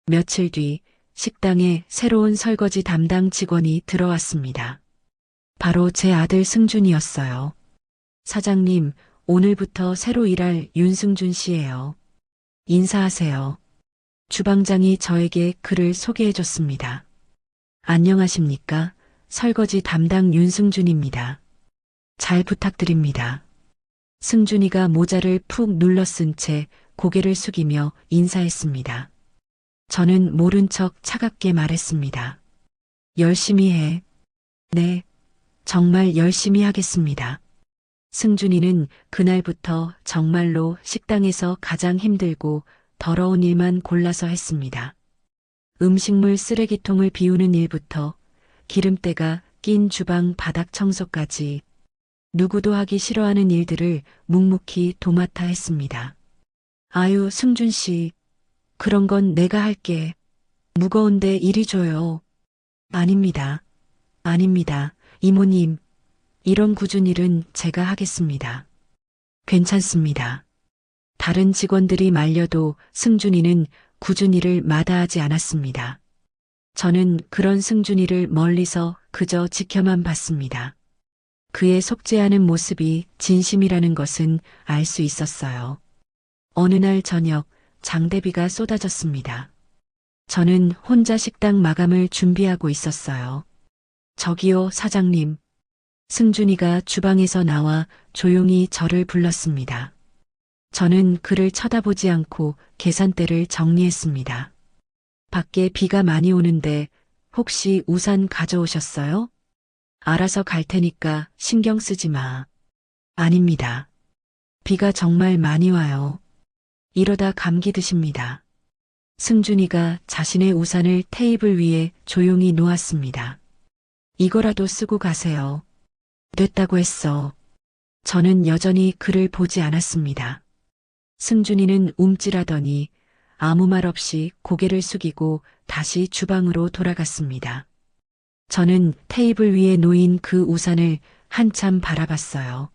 며칠 뒤 식당에 새로운 설거지 담당 직원이 들어왔습니다. 바로 제 아들 승준이었어요. 사장님, 오늘부터 새로 일할 윤승준 씨예요. 인사하세요. 주방장이 저에게 그를 소개해줬습니다. 안녕하십니까? 설거지 담당 윤승준입니다. 잘 부탁드립니다. 승준이가 모자를 푹 눌러 쓴 채 고개를 숙이며 인사했습니다. 저는 모른 척 차갑게 말했습니다. 열심히 해. 네, 정말 열심히 하겠습니다. 승준이는 그날부터 정말로 식당에서 가장 힘들고 더러운 일만 골라서 했습니다. 음식물 쓰레기통을 비우는 일부터 기름때가 낀 주방 바닥 청소까지 누구도 하기 싫어하는 일들을 묵묵히 도맡아 했습니다. 아유, 승준 씨. 그런 건 내가 할게. 무거운데 이리 줘요. 아닙니다. 아닙니다. 이모님. 이런 굳은 일은 제가 하겠습니다. 괜찮습니다. 다른 직원들이 말려도 승준이는 굳은 일을 마다하지 않았습니다. 저는 그런 승준이를 멀리서 그저 지켜만 봤습니다. 그의 속죄하는 모습이 진심이라는 것은 알 수 있었어요. 어느 날 저녁 장대비가 쏟아졌습니다. 저는 혼자 식당 마감을 준비하고 있었어요. 저기요, 사장님. 승준이가 주방에서 나와 조용히 저를 불렀습니다. 저는 그를 쳐다보지 않고 계산대를 정리했습니다. 밖에 비가 많이 오는데 혹시 우산 가져오셨어요? 알아서 갈 테니까 신경 쓰지 마. 아닙니다. 비가 정말 많이 와요. 이러다 감기 드십니다. 승준이가 자신의 우산을 테이블 위에 조용히 놓았습니다. 이거라도 쓰고 가세요. 됐다고 했어. 저는 여전히 그를 보지 않았습니다. 승준이는 움찔하더니 아무 말 없이 고개를 숙이고 다시 주방으로 돌아갔습니다. 저는 테이블 위에 놓인 그 우산을 한참 바라봤어요.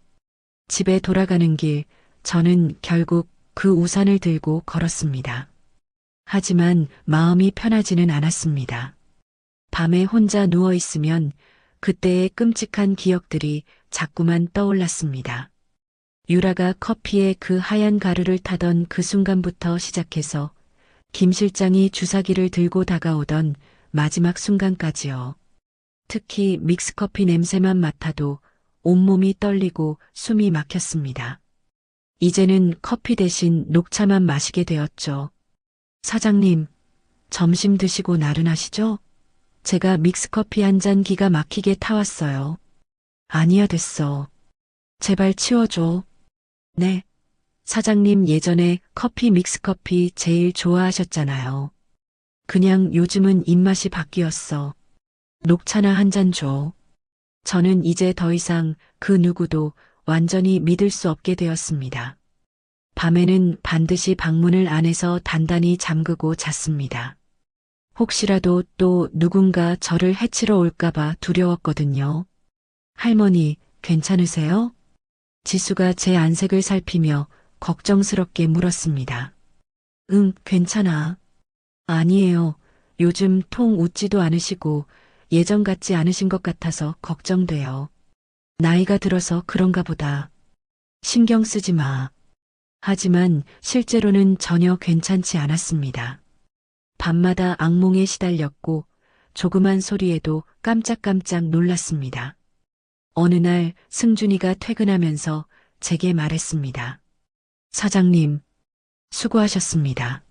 집에 돌아가는 길, 저는 결국 그 우산을 들고 걸었습니다. 하지만 마음이 편하지는 않았습니다. 밤에 혼자 누워 있으면 그때의 끔찍한 기억들이 자꾸만 떠올랐습니다. 유라가 커피에 그 하얀 가루를 타던 그 순간부터 시작해서 김 실장이 주사기를 들고 다가오던 마지막 순간까지요. 특히 믹스커피 냄새만 맡아도 온몸이 떨리고 숨이 막혔습니다. 이제는 커피 대신 녹차만 마시게 되었죠. 사장님, 점심 드시고 나른하시죠? 제가 믹스커피 한 잔 기가 막히게 타왔어요. 아니야 됐어. 제발 치워줘. 네. 사장님 예전에 커피 믹스커피 제일 좋아하셨잖아요. 그냥 요즘은 입맛이 바뀌었어. 녹차나 한 잔 줘. 저는 이제 더 이상 그 누구도 완전히 믿을 수 없게 되었습니다. 밤에는 반드시 방문을 안에서 단단히 잠그고 잤습니다. 혹시라도 또 누군가 저를 해치러 올까봐 두려웠거든요. 할머니, 괜찮으세요? 지수가 제 안색을 살피며 걱정스럽게 물었습니다. 응, 괜찮아. 아니에요. 요즘 통 웃지도 않으시고 예전 같지 않으신 것 같아서 걱정돼요. 나이가 들어서 그런가 보다. 신경 쓰지 마. 하지만 실제로는 전혀 괜찮지 않았습니다. 밤마다 악몽에 시달렸고 조그만 소리에도 깜짝깜짝 놀랐습니다. 어느 날 승준이가 퇴근하면서 제게 말했습니다. 사장님, 수고하셨습니다.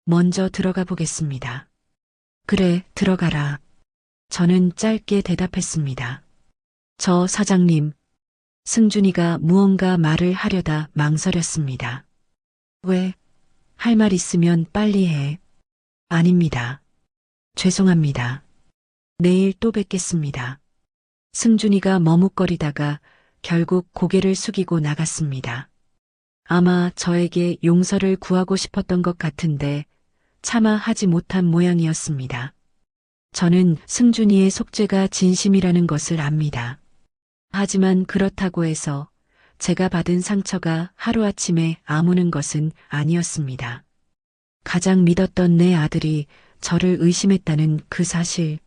먼저 들어가 보겠습니다. 그래, 들어가라. 저는 짧게 대답했습니다. 저 사장님, 승준이가 무언가 말을 하려다 망설였습니다. 왜? 할 말 있으면 빨리 해. 아닙니다. 죄송합니다. 내일 또 뵙겠습니다. 승준이가 머뭇거리다가 결국 고개를 숙이고 나갔습니다. 아마 저에게 용서를 구하고 싶었던 것 같은데 차마 하지 못한 모양이었습니다. 저는 승준이의 속죄가 진심이라는 것을 압니다. 하지만 그렇다고 해서 제가 받은 상처가 하루아침에 아무는 것은 아니었습니다. 가장 믿었던 내 아들이 저를 의심했다는 그 사실,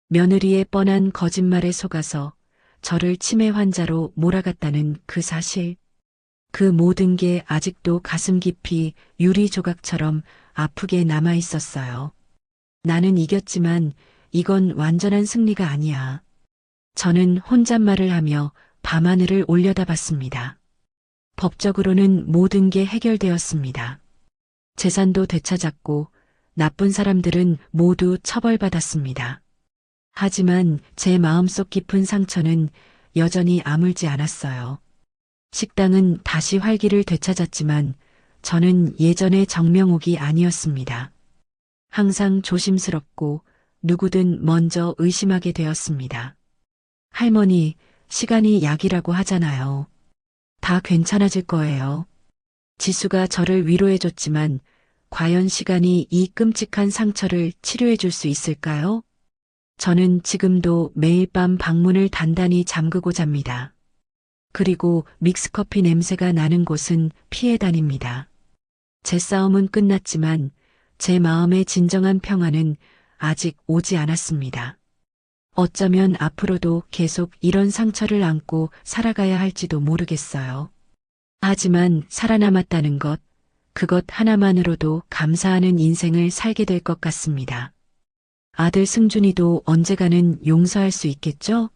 며느리의 뻔한 거짓말에 속아서 저를 치매 환자로 몰아갔다는 그 사실, 그 모든 게 아직도 가슴 깊이 유리 조각처럼 아프게 남아 있었어요. 나는 이겼지만 이건 완전한 승리가 아니야. 저는 혼잣말을 하며 밤하늘을 올려다봤습니다. 법적으로는 모든 게 해결되었습니다. 재산도 되찾았고 나쁜 사람들은 모두 처벌받았습니다. 하지만 제 마음속 깊은 상처는 여전히 아물지 않았어요. 식당은 다시 활기를 되찾았지만 저는 예전의 정명옥이 아니었습니다. 항상 조심스럽고 누구든 먼저 의심하게 되었습니다. 할머니, 시간이 약이라고 하잖아요. 다 괜찮아질 거예요. 지수가 저를 위로해줬지만 과연 시간이 이 끔찍한 상처를 치료해 줄 수 있을까요? 저는 지금도 매일 밤 방문을 단단히 잠그고 잡니다. 그리고 믹스커피 냄새가 나는 곳은 피해 다닙니다. 제 싸움은 끝났지만 제 마음의 진정한 평화는 아직 오지 않았습니다. 어쩌면 앞으로도 계속 이런 상처를 안고 살아가야 할지도 모르겠어요. 하지만 살아남았다는 것, 그것 하나만으로도 감사하는 인생을 살게 될 것 같습니다. 아들 승준이도 언젠가는 용서할 수 있겠죠?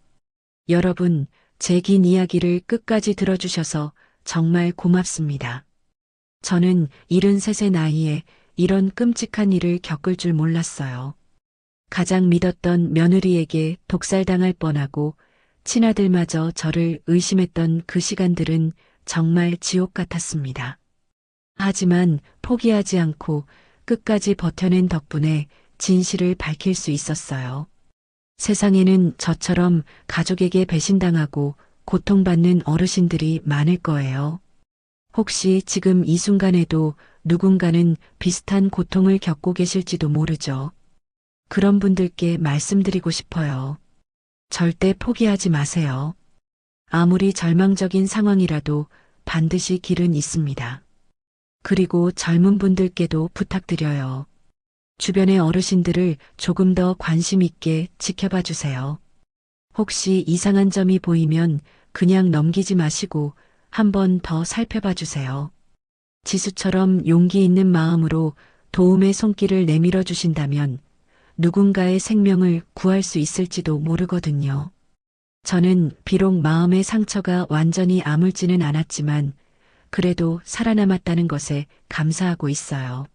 여러분, 제 긴 이야기를 끝까지 들어주셔서 정말 고맙습니다. 저는 73의 나이에 이런 끔찍한 일을 겪을 줄 몰랐어요. 가장 믿었던 며느리에게 독살당할 뻔하고 친아들마저 저를 의심했던 그 시간들은 정말 지옥 같았습니다. 하지만 포기하지 않고 끝까지 버텨낸 덕분에 진실을 밝힐 수 있었어요. 세상에는 저처럼 가족에게 배신당하고 고통받는 어르신들이 많을 거예요. 혹시 지금 이 순간에도 누군가는 비슷한 고통을 겪고 계실지도 모르죠. 그런 분들께 말씀드리고 싶어요. 절대 포기하지 마세요. 아무리 절망적인 상황이라도 반드시 길은 있습니다. 그리고 젊은 분들께도 부탁드려요. 주변의 어르신들을 조금 더 관심 있게 지켜봐 주세요. 혹시 이상한 점이 보이면 그냥 넘기지 마시고 한 번 더 살펴봐 주세요. 지수처럼 용기 있는 마음으로 도움의 손길을 내밀어 주신다면 누군가의 생명을 구할 수 있을지도 모르거든요. 저는 비록 마음의 상처가 완전히 아물지는 않았지만 그래도 살아남았다는 것에 감사하고 있어요.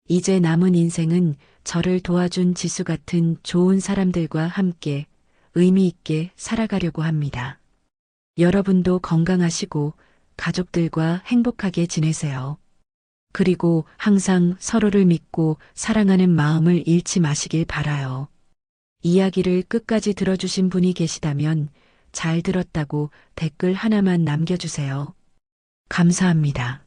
이제 남은 인생은 저를 도와준 지수 같은 좋은 사람들과 함께 의미 있게 살아가려고 합니다. 여러분도 건강하시고 가족들과 행복하게 지내세요. 그리고 항상 서로를 믿고 사랑하는 마음을 잃지 마시길 바라요. 이야기를 끝까지 들어주신 분이 계시다면 잘 들었다고 댓글 하나만 남겨주세요. 감사합니다.